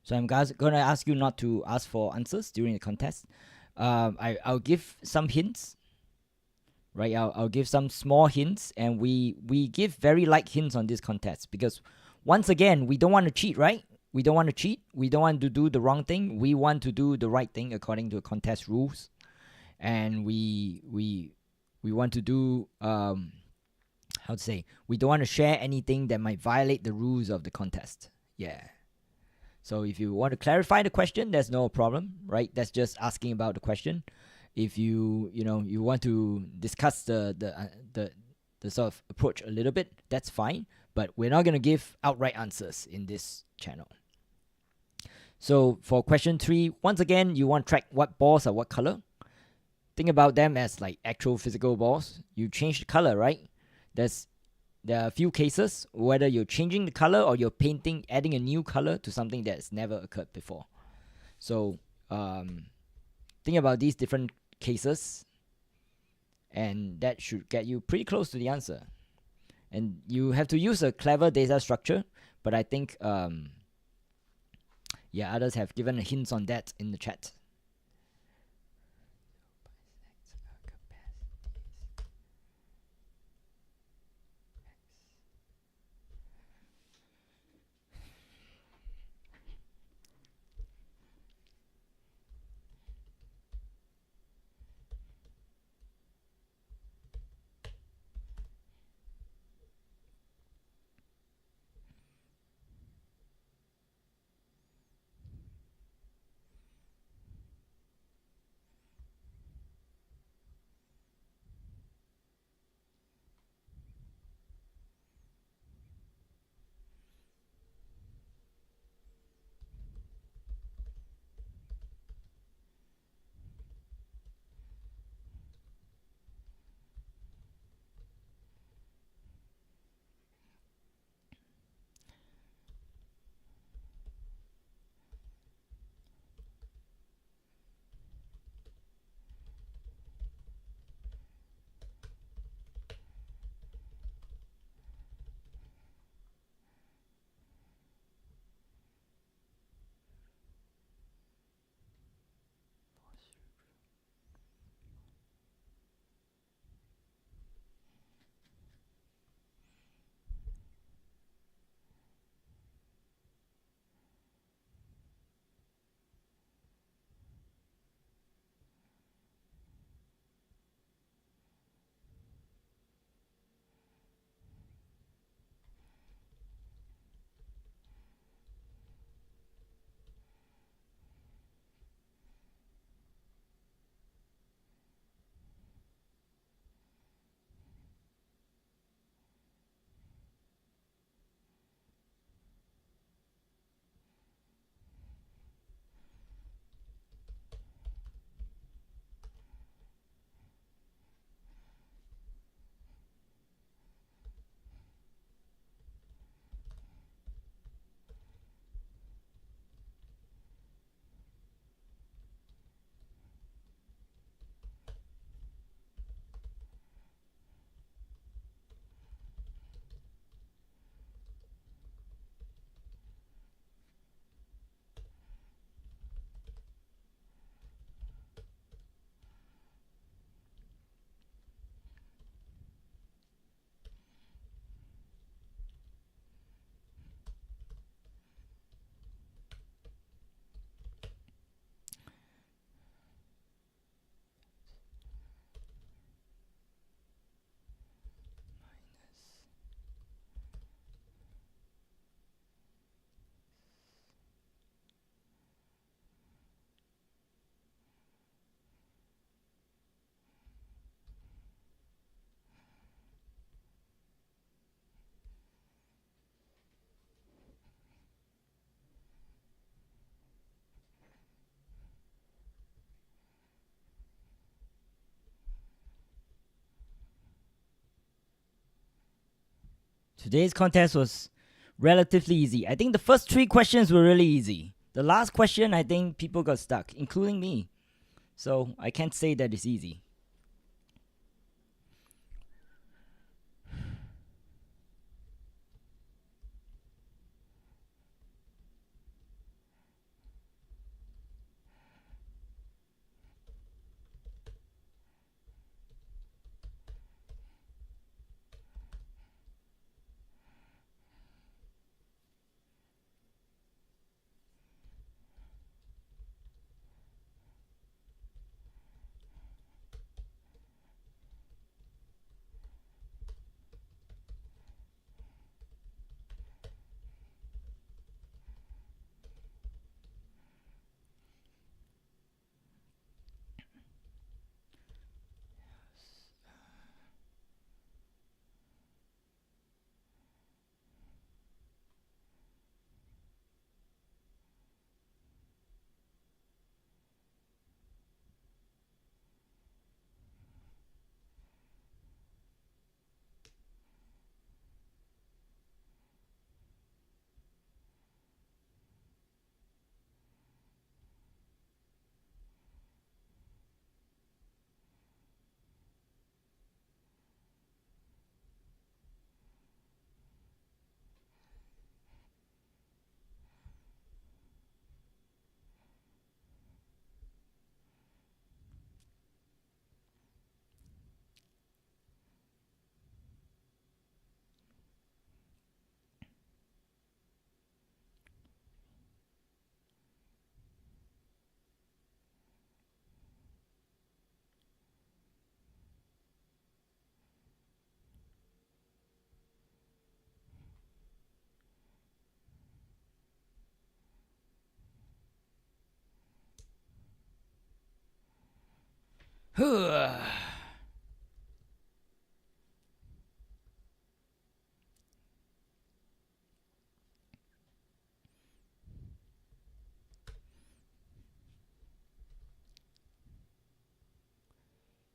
So I'm going to ask you not to ask for answers during the contest. I'll give some hints. Right, I'll give some small hints, and we give very light hints on this contest because once again we don't want to cheat, right? We don't want to cheat. We don't want to do the wrong thing. We want to do the right thing according to contest rules, and we want to do how to say, we don't want to share anything that might violate the rules of the contest. Yeah. So if you want to clarify the question, there's no problem, right? That's just asking about the question. If you want to discuss the sort of approach a little bit, that's fine. But we're not going to give outright answers in this channel. So for question 3, once again, you want to track what balls are what color. Think about them as like actual physical balls. You change the color, right? There are a few cases whether you're changing the color or you're adding a new color to something that's never occurred before. So think about these different cases, and that should get you pretty close to the answer. And you have to use a clever data structure, but I think others have given hints on that in the chat. Today's contest was relatively easy. I think the first 3 questions were really easy. The last question, I think people got stuck, including me. So I can't say that it's easy.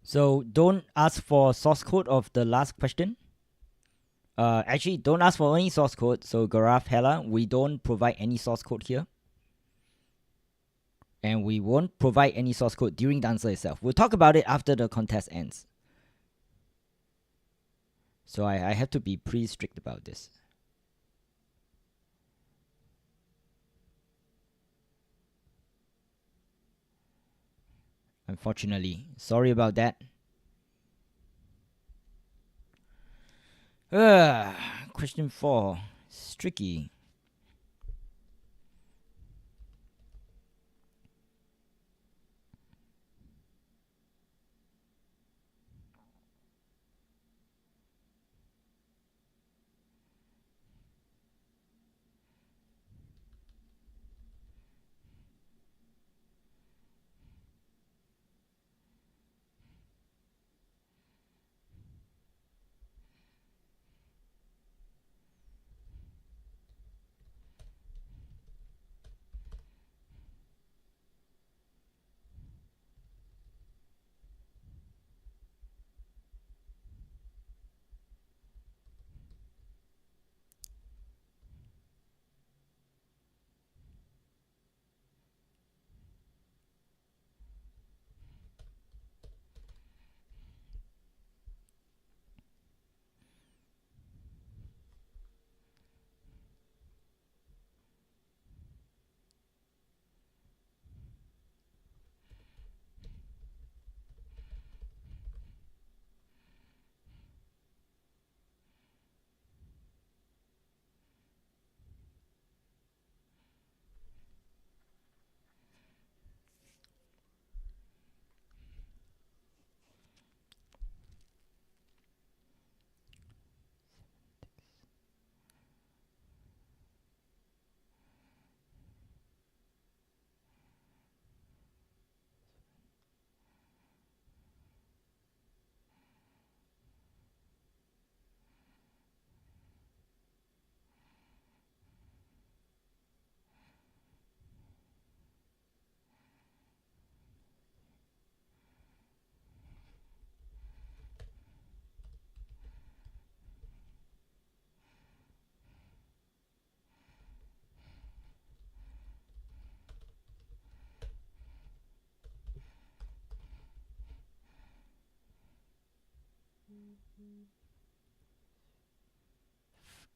So don't ask for source code of the last question. Actually, don't ask for any source code. So Garaf Hella, we don't provide any source code here. And we won't provide any source code during the answer itself. We'll talk about it after the contest ends. So I have to be pretty strict about this. Unfortunately. Sorry about that. Question 4. It's tricky.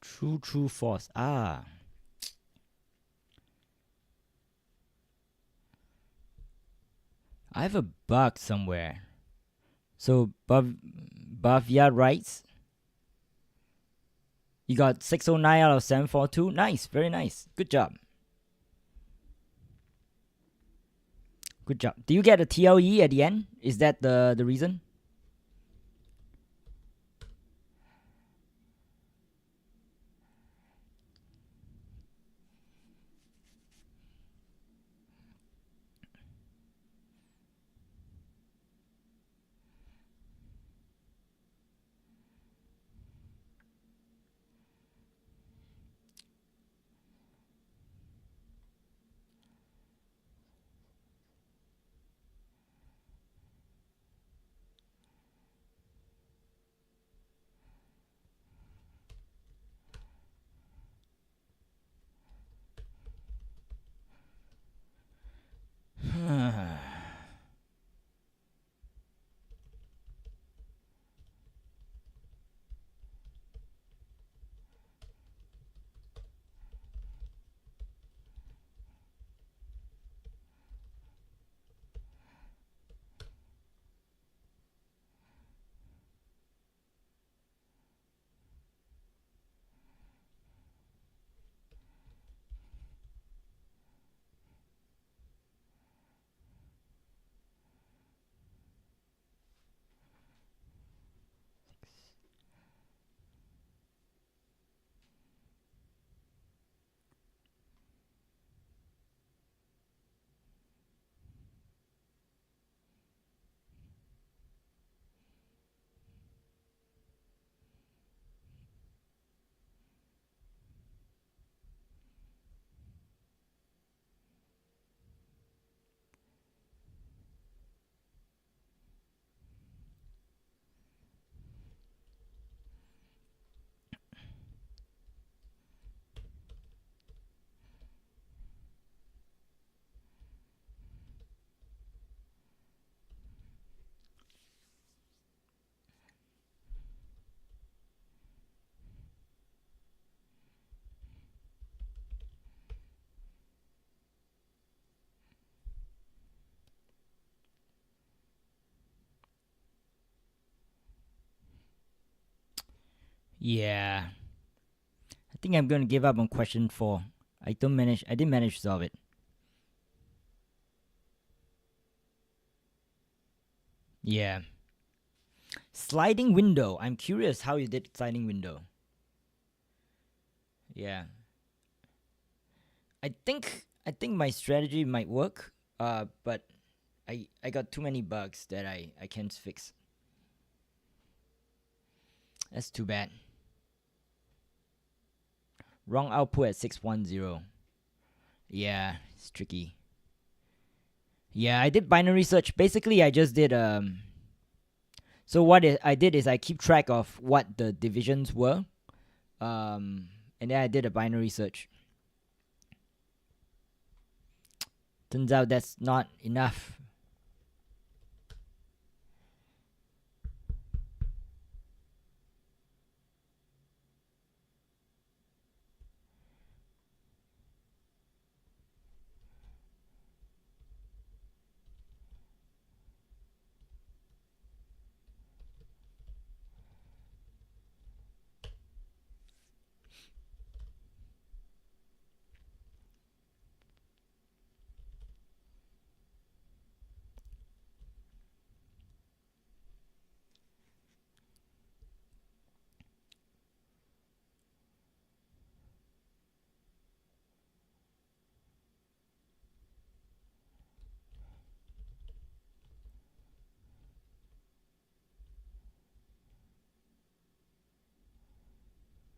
True, false. Ah. I have a bug somewhere. So, Bavia writes, you got 609 out of 742. Nice, very nice. Good job. Good job. Do you get a TLE at the end? Is that the reason? Yeah. I think I'm gonna give up on question 4. I didn't manage to solve it. Yeah. Sliding window. I'm curious how you did sliding window. Yeah. I think my strategy might work. But I got too many bugs that I can't fix. That's too bad. Wrong output at 610. Yeah, it's tricky. Yeah, I did binary search. Basically, I just did so what I did is I keep track of what the divisions were. And then I did a binary search. Turns out that's not enough.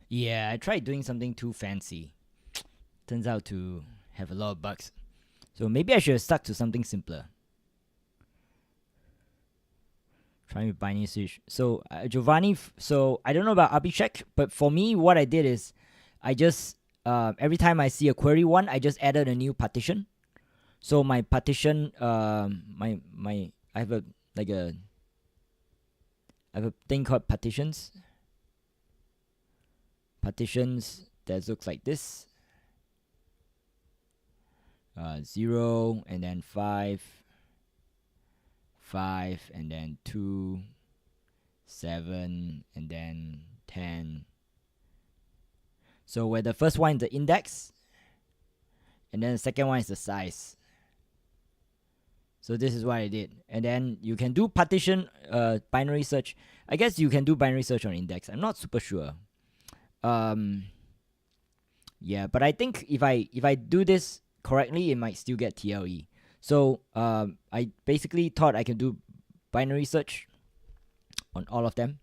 Yeah, I tried doing something too fancy. Turns out to have a lot of bugs. So maybe I should have stuck to something simpler. Trying with binary search. So Giovanni, so I don't know about Abhishek, but for me, what I did is I just every time I see a query one, I just added a new partition. So my partition, I have a I have a thing called partitions. Partitions that looks like this. 0 and then 5, 5 and then 2, 7 and then 10. So where the first one is the index, and then the second one is the size. So this is what I did. And then you can do partition binary search. I guess you can do binary search on index. I'm not super sure. Yeah, but I think if I do this correctly, it might still get TLE. So I basically thought I can do binary search on all of them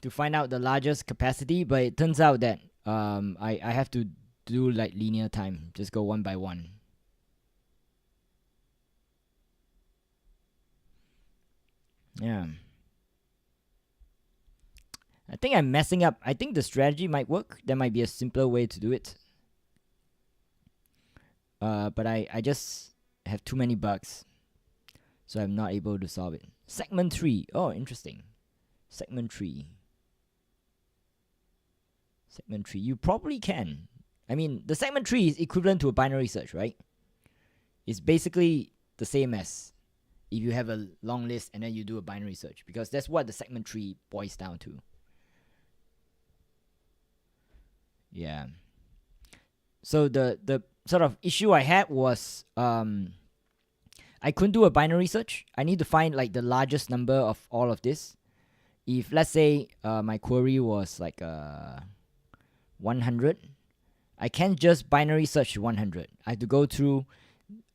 to find out the largest capacity, but it turns out that I have to do like linear time, just go one by one. Yeah. I think I'm messing up. I think the strategy might work. There might be a simpler way to do it. But I just have too many bugs, so I'm not able to solve it. Segment 3. Oh, interesting. Segment 3. Segment 3. You probably can. I mean, the segment 3 is equivalent to a binary search, right? It's basically the same as if you have a long list and then you do a binary search, because that's what the segment tree boils down to. Yeah. So the sort of issue I had was I couldn't do a binary search. I need to find like the largest number of all of this. If let's say my query was like 100, I can't just binary search 100. I have to go through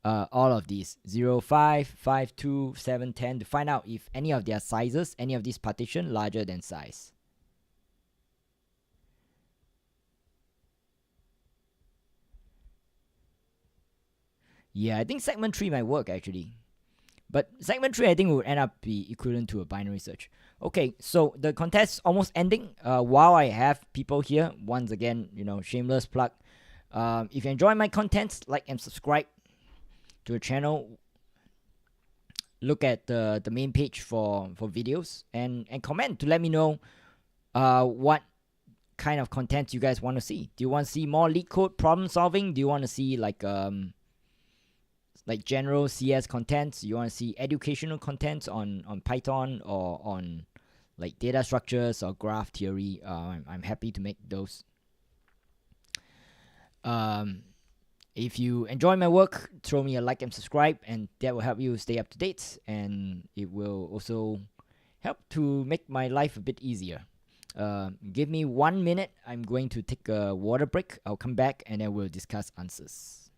all of these 0, 5, 5, 2, 7, 10 to find out if any of their sizes, any of these partition larger than size. Yeah, I think segment 3 might work actually. But segment 3 I think would end up be equivalent to a binary search. Okay, so the contest is almost ending. While I have people here, once again, shameless plug. If you enjoy my content, like and subscribe to the channel. Look at the main page for videos and comment to let me know what kind of content you guys want to see. Do you want to see more LeetCode problem solving? Do you want to see like general CS content? You want to see educational content on Python or on like data structures or graph theory? I'm happy to make those. If you enjoy my work, throw me a like and subscribe, and that will help you stay up to date, and it will also help to make my life a bit easier. Give me 1 minute. I'm going to take a water break. I'll come back and then we'll discuss answers.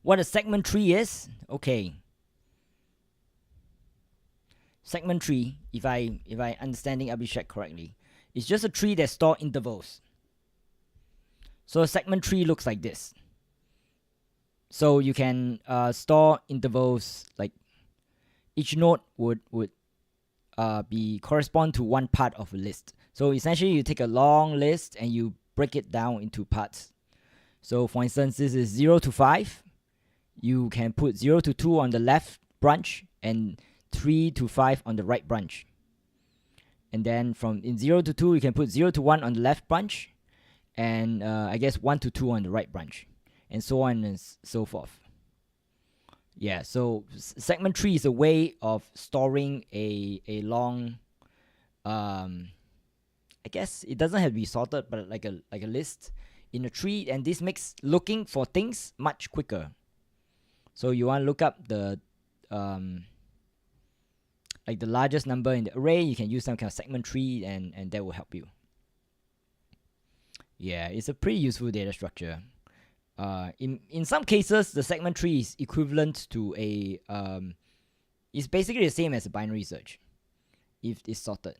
What a segment tree is? Okay. Segment tree, if I understanding Abhishek correctly, is just a tree that store intervals. So a segment tree looks like this. So you can store intervals, like each node would be correspond to one part of a list. So essentially you take a long list and you break it down into parts. So for instance, this is 0 to 5. You can put 0 to 2 on the left branch and 3 to 5 on the right branch. And then from in 0 to 2, you can put 0 to 1 on the left branch, and I guess 1 to 2 on the right branch, and so on and so forth. Yeah, so segment tree is a way of storing a long, I guess it doesn't have to be sorted, but like a list in a tree, and this makes looking for things much quicker. So you want to look up the like the largest number in the array, you can use some kind of segment tree, and that will help you. Yeah, it's a pretty useful data structure. In some cases, the segment tree is equivalent to a it's basically the same as a binary search if it's sorted.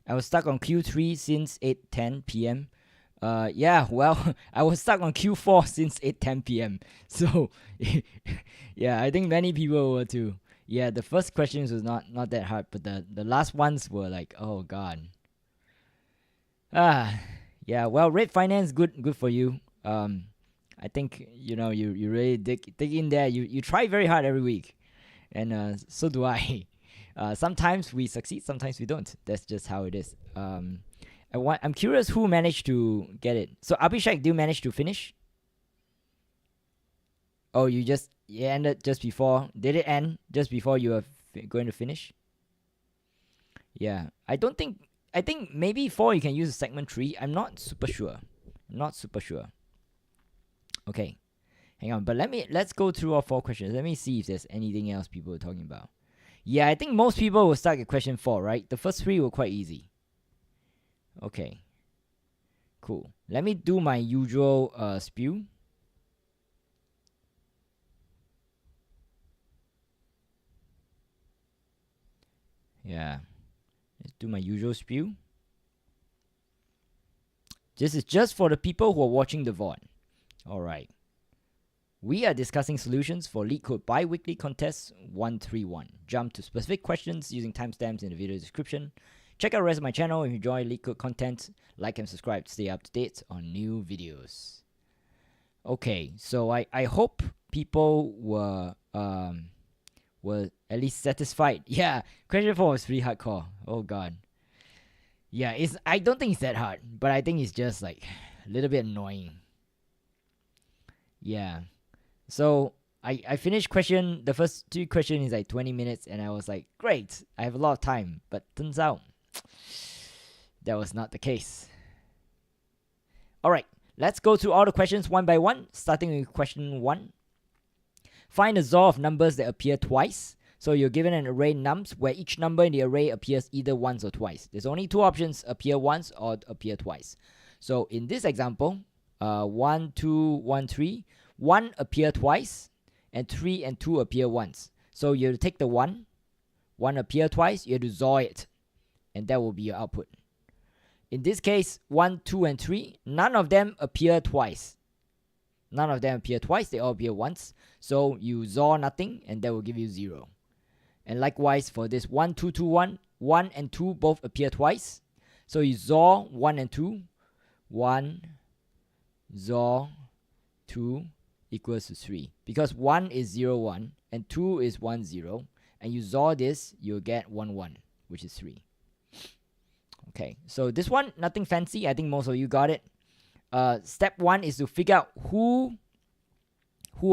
I was stuck on Q3 since 8:10 p.m. Yeah, well, I was stuck on Q4 since 8:10 p.m. So, yeah, I think many people were too. Yeah, the first questions was not that hard, but the last ones were like, oh god. Yeah, well, Red Finance, good for you. I think you really dig in there. You try very hard every week, and so do I. Sometimes we succeed, sometimes we don't. That's just how it is. I'm curious who managed to get it. So Abhishek, do you manage to finish? Oh, you ended just before. Did it end just before you were going to finish? Yeah, I think maybe 4 you can use a segment tree. I'm not super sure. Okay, hang on. But let's go through all 4 questions. Let me see if there's anything else people are talking about. Yeah, I think most people will start at question 4, right? The first 3 were quite easy. Okay, cool. Let me do my usual spew. Yeah, let's do my usual spew. This is just for the people who are watching the VOD. Alright. We are discussing solutions for LeetCode Biweekly Contest 131. Jump to specific questions using timestamps in the video description. Check out the rest of my channel if you enjoy LeetCode content. Like and subscribe to stay up to date on new videos. Okay, so I hope people were at least satisfied. Yeah, question 4 was pretty hardcore. Oh god. Yeah, I don't think it's that hard, but I think it's just like a little bit annoying. Yeah. So I finished the first 2 questions is like 20 minutes, and I was like, great, I have a lot of time. But turns out that was not the case. Alright, let's go through all the questions one by one, starting with question 1. Find the XOR of numbers that appear twice. So you're given an array nums where each number in the array appears either once or twice. There's only 2 options, appear once or appear twice. So in this example, 1, 2, 1, 3, 1 appear twice, and 3 and 2 appear once. So you have to take the 1 appear twice, you have to XOR it, and that will be your output. In this case, 1, 2, and 3, none of them appear twice. They all appear once. So you XOR nothing, and that will give you 0. And likewise for this 1, 2, 2, 1, 1 and 2 both appear twice. So you XOR 1 and 2, 1 XOR 2 equals to 3. Because 1 is 0, 1, and 2 is 1, 0. And you XOR this, you'll get 1, 1, which is 3. Okay, so this one, nothing fancy. I think most of you got it. Step 1 is to figure out who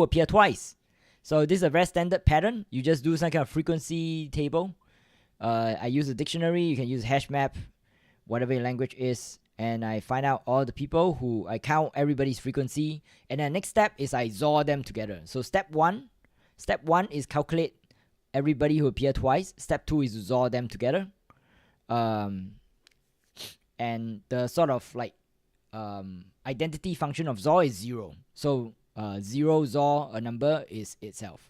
appear twice. So this is a very standard pattern. You just do some kind of frequency table. I use a dictionary. You can use hash map, whatever your language is. And I find out all the people who I count everybody's frequency. And then next step is I XOR them together. So step 1 is calculate everybody who appear twice. Step 2 is to XOR them together. And the sort of like identity function of XOR is 0. So 0 XOR a number is itself.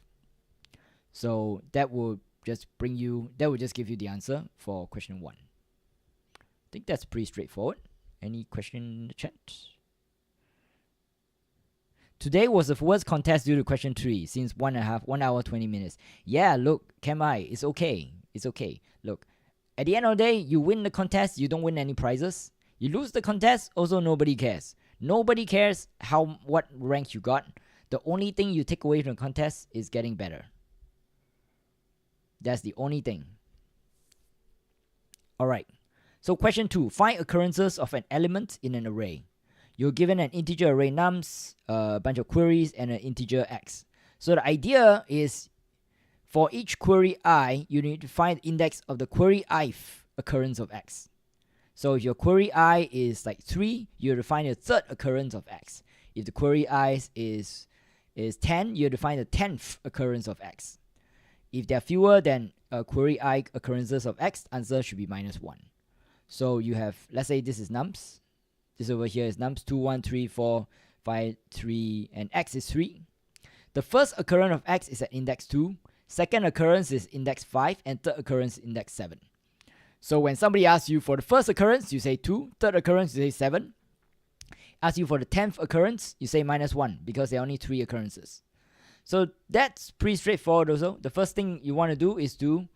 So that will just give you the answer for question 1. I think that's pretty straightforward. Any question in the chat? Today was the worst contest due to question 3 since 1 hour 20 minutes. Yeah, look, Kemai, it's okay. Look, at the end of the day, you win the contest, you don't win any prizes. You lose the contest, also nobody cares. Nobody cares what rank you got. The only thing you take away from the contest is getting better. That's the only thing. Alright, so question 2. Find occurrences of an element in an array. You're given an integer array nums, a bunch of queries, and an integer x. So the idea is, for each query I, you need to find the index of the query ith occurrence of x. So if your query I is like 3, you have to find the third occurrence of x. If the query I is 10, you have to find the 10th occurrence of x. If there are fewer than query I occurrences of x, answer should be -1. So you have, let's say this is nums. This over here is nums 2, 1, 3, 4, 5, 3, and x is 3. The first occurrence of x is at index 2. Second occurrence is index 5, and third occurrence is index 7. So when somebody asks you for the first occurrence, you say 2. Third occurrence, you say 7. Asks you for the 10th occurrence, you say -1 because there are only 3 occurrences. So that's pretty straightforward also. The first thing you want to do is to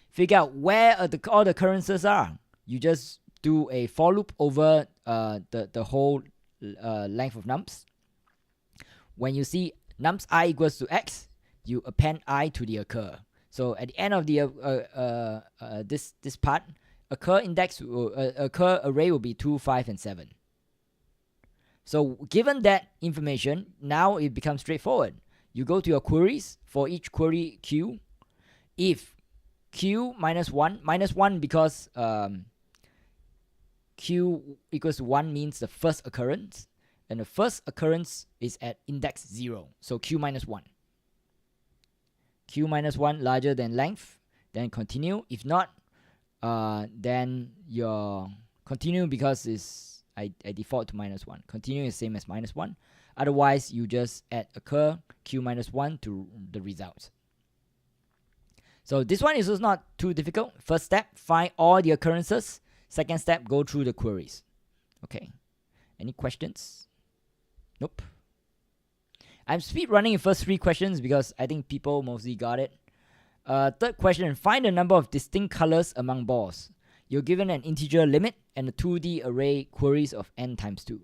figure out where all the occurrences are. You just do a for loop over the whole length of nums. When you see nums I equals to x, you append I to the occur. So at the end of the this part, occur array will be 2, 5, and 7. So given that information, now it becomes straightforward. You go to your queries for each query q. If q -1 because q equals to 1 means the first occurrence, and the first occurrence is at index 0. So q -1. Q -1 larger than length, then continue. If not, then your continue because I default to -1. Continue is same as -1. Otherwise, you just add occur q -1 to the result. So this one is also not too difficult. First step, find all the occurrences. Second step, go through the queries. Okay. Any questions? Nope. I'm speed running the first 3 questions because I think people mostly got it. Third question, find the number of distinct colors among balls. You're given an integer limit and a 2D array queries of n times 2.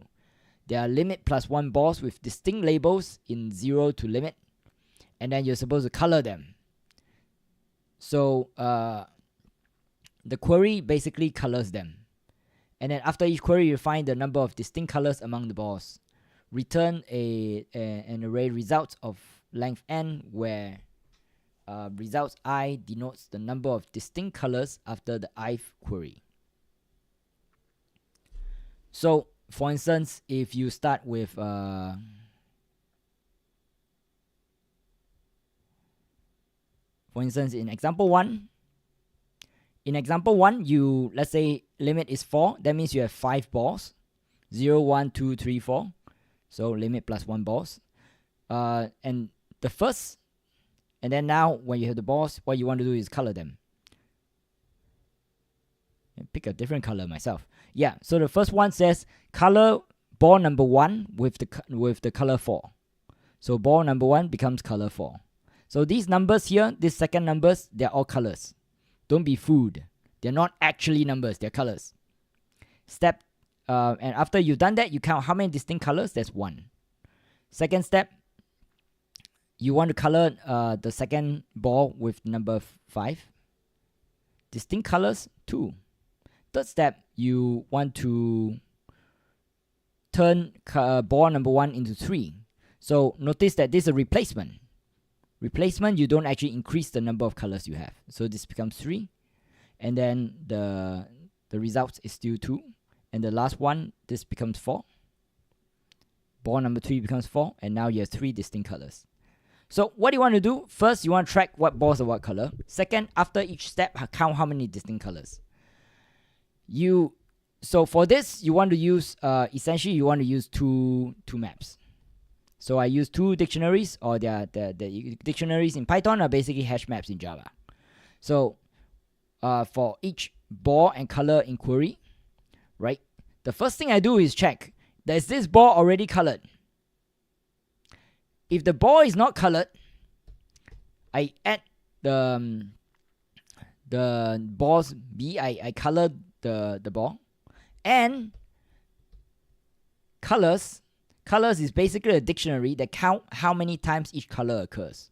There are limit plus 1 balls with distinct labels in 0 to limit, and then you're supposed to color them. So the query basically colors them. And then after each query, you find the number of distinct colors among the balls. Return an array results of length n where results I denotes the number of distinct colors after the ith query. So for instance, if you start with for instance in example 1, you, let's say limit is 4, that means you have 5 balls, 0, 1, 2, 3, 4. So limit plus 1 balls. And the first, and then now when you have the balls, what you want to do is color them. And pick a different color myself. Yeah, so the first one says color ball number 1 with the color 4. So ball number 1 becomes color 4. So these numbers here, these second numbers, they're all colors. Don't be fooled. They're not actually numbers, they're colors. Step and after you've done that, you count how many distinct colors. That's 1. Second step, you want to color the second ball with number 5. Distinct colors, 2. Third step, you want to turn ball number 1 into 3. So notice that this is a replacement. Replacement, you don't actually increase the number of colors you have. So this becomes 3. And then the result is still 2. And the last one, this becomes 4. Ball number 3 becomes 4. And now you have 3 distinct colors. So what do you want to do? First, you want to track what balls are what color. Second, after each step, count how many distinct colors. So for this, you want to use, essentially, you want to use two maps. So I use 2 dictionaries, or the dictionaries in Python are basically hash maps in Java. So for each ball and color inquiry, right? The first thing I do is check, is this ball already colored? If the ball is not colored, I add the balls B, I color the ball, and colors is basically a dictionary that count how many times each color occurs.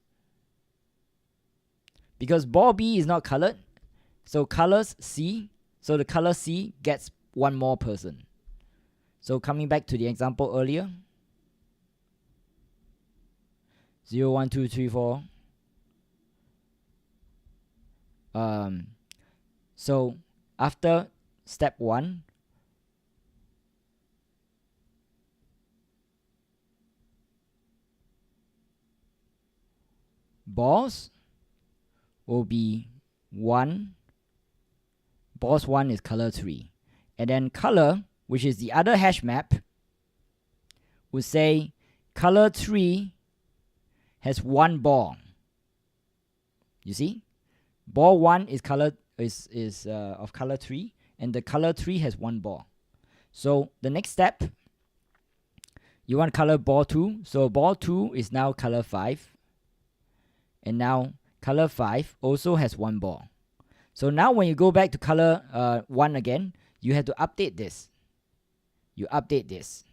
Because ball B is not colored, so colors C, so the color C gets one more person. So coming back to the example earlier, 0, 1, 2, 3, 4. So after step 1, balls will be 1. Balls 1 is color 3. And then color, which is the other hash map, would say color 3 has 1 ball. You see? Ball 1 is color of color 3, and the color 3 has 1 ball. So the next step, you want color ball 2. So ball 2 is now color 5. And now color 5 also has 1 ball. So now when you go back to color 1 again, you have to update this. You update this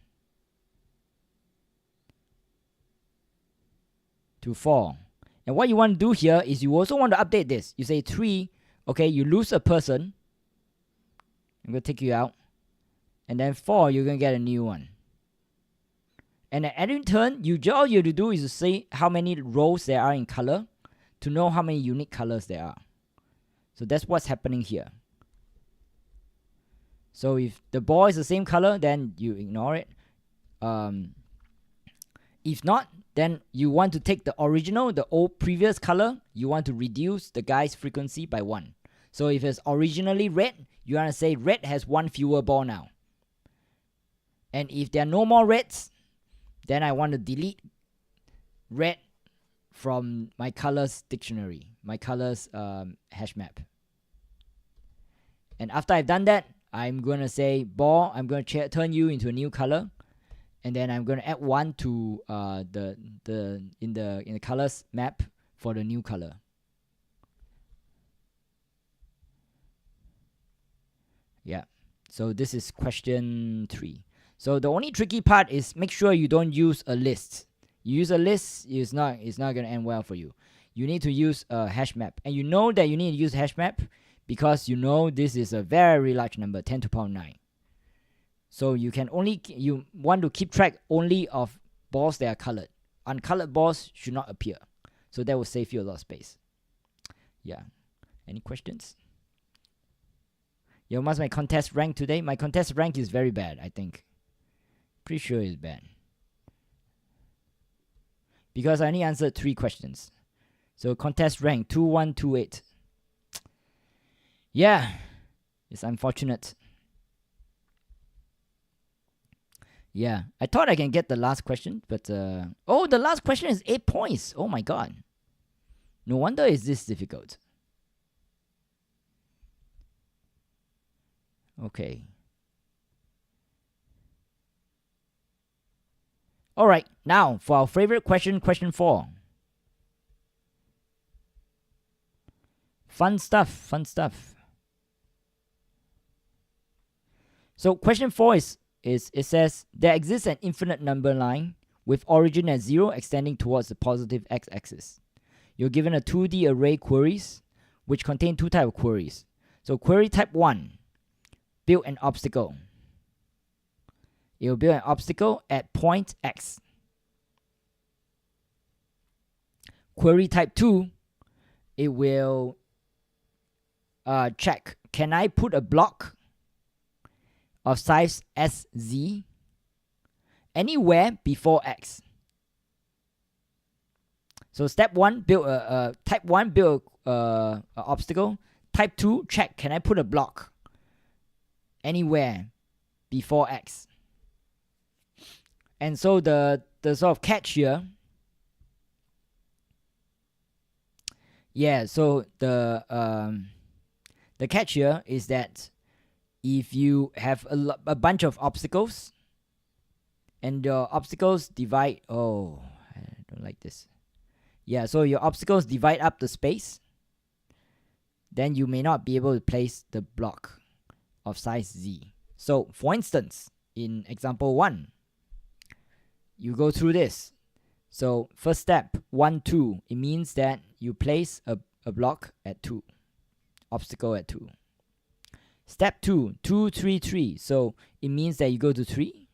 to 4. And what you want to do here is you also want to update this. You say 3, okay, you lose a person. I'm going to take you out. And then 4, you're going to get a new one. And at every turn, all you have to do is to say how many rows there are in color to know how many unique colors there are. So that's what's happening here. So if the ball is the same color, then you ignore it. If not, then you want to take the original, the old previous color, you want to reduce the guy's frequency by 1. So if it's originally red, you want to say red has 1 fewer ball now. And if there are no more reds, then I want to delete red from my colors dictionary, my colors hash map. And after I've done that, I'm going to say ball, I'm going to turn you into a new color. And then I'm going to add 1 to in the colors map for the new color. Yeah. So this is question 3. So the only tricky part is make sure you don't use a list. You use a list, it's not going to end well for you. You need to use a hash map. And you know that you need to use a hash map because you know this is a very large number, 10 to the power 9. So you want to keep track only of balls that are colored. Uncolored balls should not appear. So that will save you a lot of space. Yeah. Any questions? Yo, what's my contest rank today? My contest rank is very bad, I think. Pretty sure it's bad. Because I only answered 3 questions. So contest rank 2128. Yeah. It's unfortunate. Yeah, I thought I can get the last question, but oh, the last question is 8 points. Oh my god. No wonder it's this difficult. Okay. All right, now for our favorite question, question 4. Fun stuff, fun stuff. So question 4 it says there exists an infinite number line with origin at 0 extending towards the positive x-axis. You're given a 2D array queries which contain 2 types of queries. So query type 1, build an obstacle. It will build an obstacle at point x. Query type 2, it will check, can I put a block of size SZ anywhere before X? So step 1, build type 1, build a obstacle. Type 2, check, can I put a block anywhere before X? And so the sort of catch here, yeah, so the catch here is that if you have a bunch of obstacles and your obstacles divide, oh, I don't like this. Yeah, so your obstacles divide up the space, then you may not be able to place the block of size Z. So for instance, in example 1, you go through this. So first step, 1, 2. It means that you place a block at 2, obstacle at 2. Step 2, 2, 3, 3. So it means that you go to 3.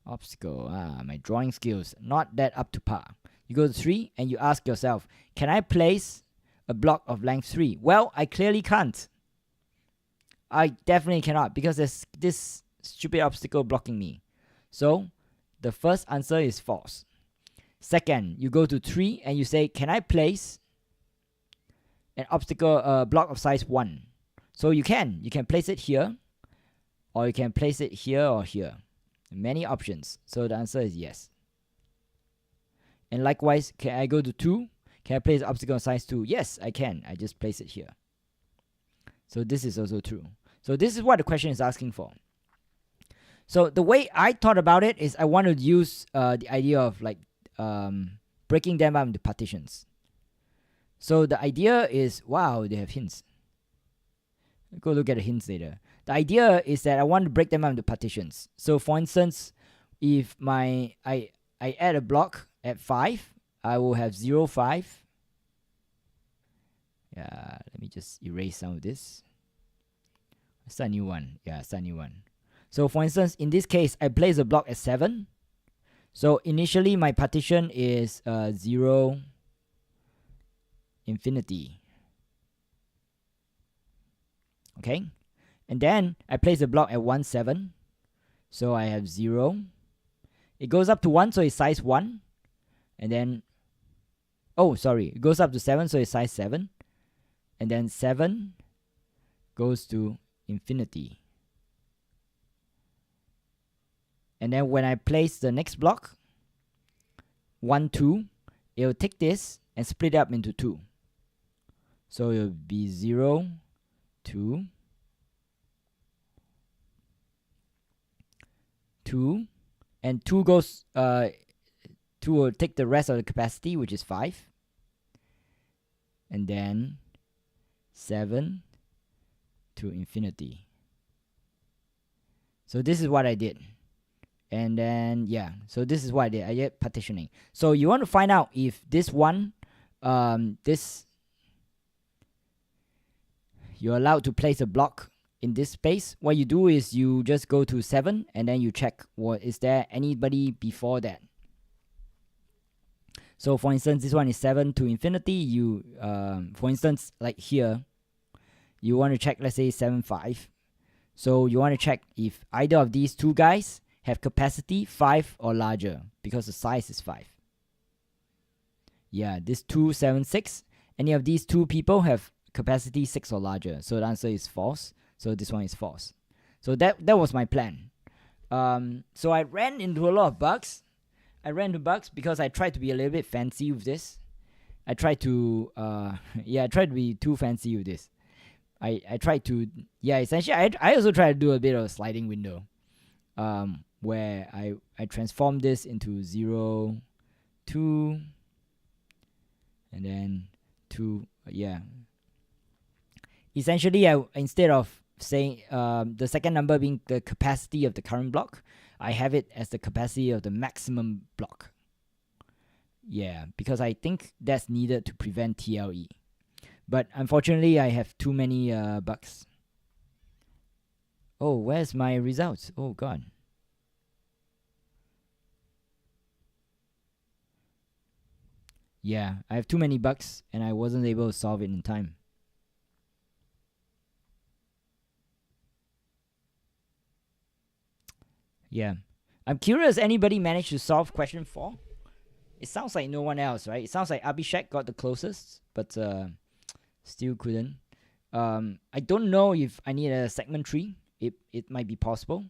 Obstacle, my drawing skills, not that up to par. You go to 3 and you ask yourself, can I place a block of length 3? Well, I clearly can't. I definitely cannot, because there's this stupid obstacle blocking me. So the first answer is false. Second, you go to 3 and you say, can I place an obstacle block of size 1? So you can place it here, or you can place it here or here. Many options. So the answer is yes. And likewise, can I go to 2? Can I place obstacle of size 2? Yes, I can. I just place it here. So this is also true. So this is what the question is asking for. So the way I thought about it is I want to use the idea of like breaking them up into partitions. So the idea is, wow, they have hints. Go look at the hints later. The idea is that I want to break them up into partitions. So for instance, if I add a block at 5, I will have 0, 5. Yeah, let me just erase some of this. Start a new one. Yeah, start a new one. So for instance, in this case, I place a block at 7. So initially my partition is 0, infinity. Okay? And then I place a block at 1, 7. So I have 0. It goes up to 1, so it's size 1. And then, oh, sorry, it goes up to 7, so it's size 7. And then 7 goes to infinity. And then when I place the next block, 1, 2, it will take this and split it up into 2. So it will be 0, 2, 2, and 2 goes 2 will take the rest of the capacity, which is 5, and then 7 to infinity. So this is what I did. And then yeah, so this is what I did. I did partitioning. So you want to find out if this one you're allowed to place a block in this space. What you do is you just go to 7 and then you check, what is there anybody before that. So for instance, this one is 7 to infinity. You for instance, like here, you want to check, let's say 7, 5. So you want to check if either of these two guys have capacity 5 or larger, because the size is 5. Yeah, this 2, 7, 6. Any of these two people have capacity 6 or larger. So the answer is false. So this one is false. So that was my plan. So I ran into a lot of bugs. I ran into bugs because I tried to be a little bit fancy with this. I tried to I tried to be too fancy with this. I tried to essentially I also tried to do a bit of a sliding window. Where I transformed this into 0, 2, and then 2. Essentially, instead of saying the second number being the capacity of the current block, I have it as the capacity of the maximum block. Yeah, because I think that's needed to prevent TLE. But unfortunately, I have too many bugs. Oh, where's my results? Oh god. Yeah, I have too many bugs and I wasn't able to solve it in time. Yeah. I'm curious, anybody managed to solve question 4? It sounds like no one else, right? It sounds like Abhishek got the closest, but still couldn't. I don't know if I need a segment tree. It might be possible.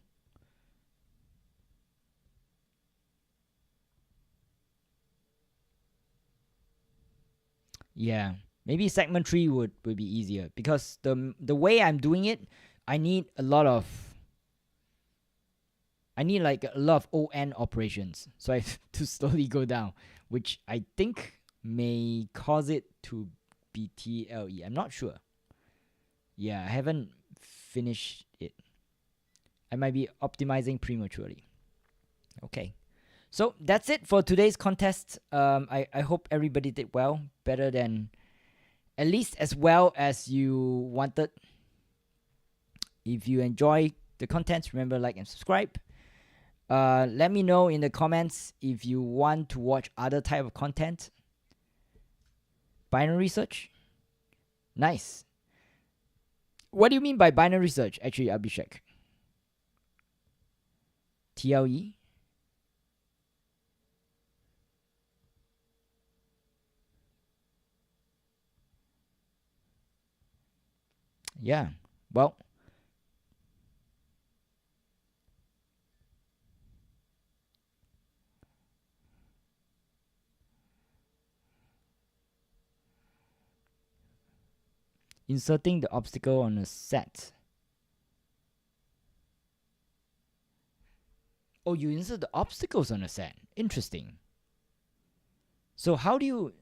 Yeah, maybe segment tree would be easier, because the way I'm doing it, I need like a lot of ON operations, so I have to slowly go down, which I think may cause it to be TLE. I'm not sure. Yeah, I haven't finished it. I might be optimizing prematurely. Okay. So that's it for today's contest. I hope everybody did well, better than, at least as well as you wanted. If you enjoy the content, remember, like and subscribe. Let me know in the comments if you want to watch other type of content. Binary search? Nice. What do you mean by binary search? Actually, Abhishek. TLE? Yeah. Well, inserting the obstacle on a set. Oh, you insert the obstacles on a set. Interesting. So how do you...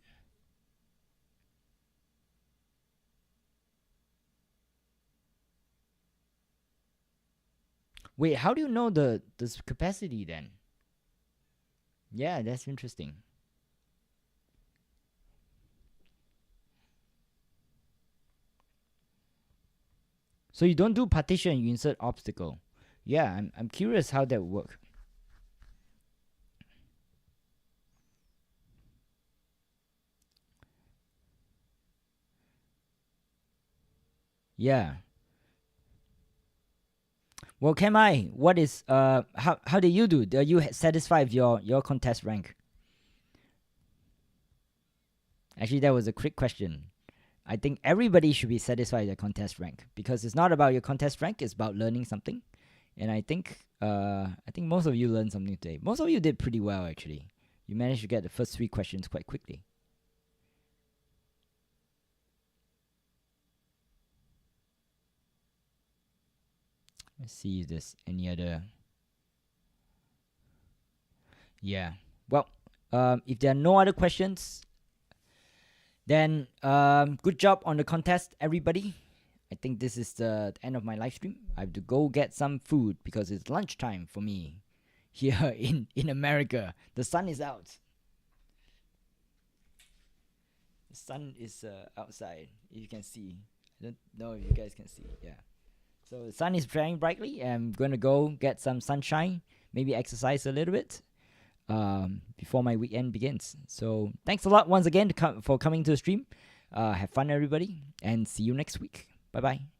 Wait, how do you know the capacity then? Yeah, that's interesting. So you don't do partition, you insert obstacle. Yeah, I'm curious how that would work. Yeah. Well, Kemai, what is how did you do? Are you satisfied with your contest rank? Actually, that was a quick question. I think everybody should be satisfied with their contest rank, because it's not about your contest rank, it's about learning something. And I think most of you learned something today. Most of you did pretty well, actually. You managed to get the first 3 questions quite quickly. Let's see if there's any other. Yeah. Well, if there are no other questions, then good job on the contest, everybody. I think this is the end of my live stream. I have to go get some food because it's lunchtime for me here in America. The sun is out. The sun is outside, if you can see. I don't know if you guys can see. Yeah. So the sun is shining brightly. I'm going to go get some sunshine, maybe exercise a little bit before my weekend begins. So thanks a lot once again for coming to the stream. Have fun, everybody, and see you next week. Bye-bye.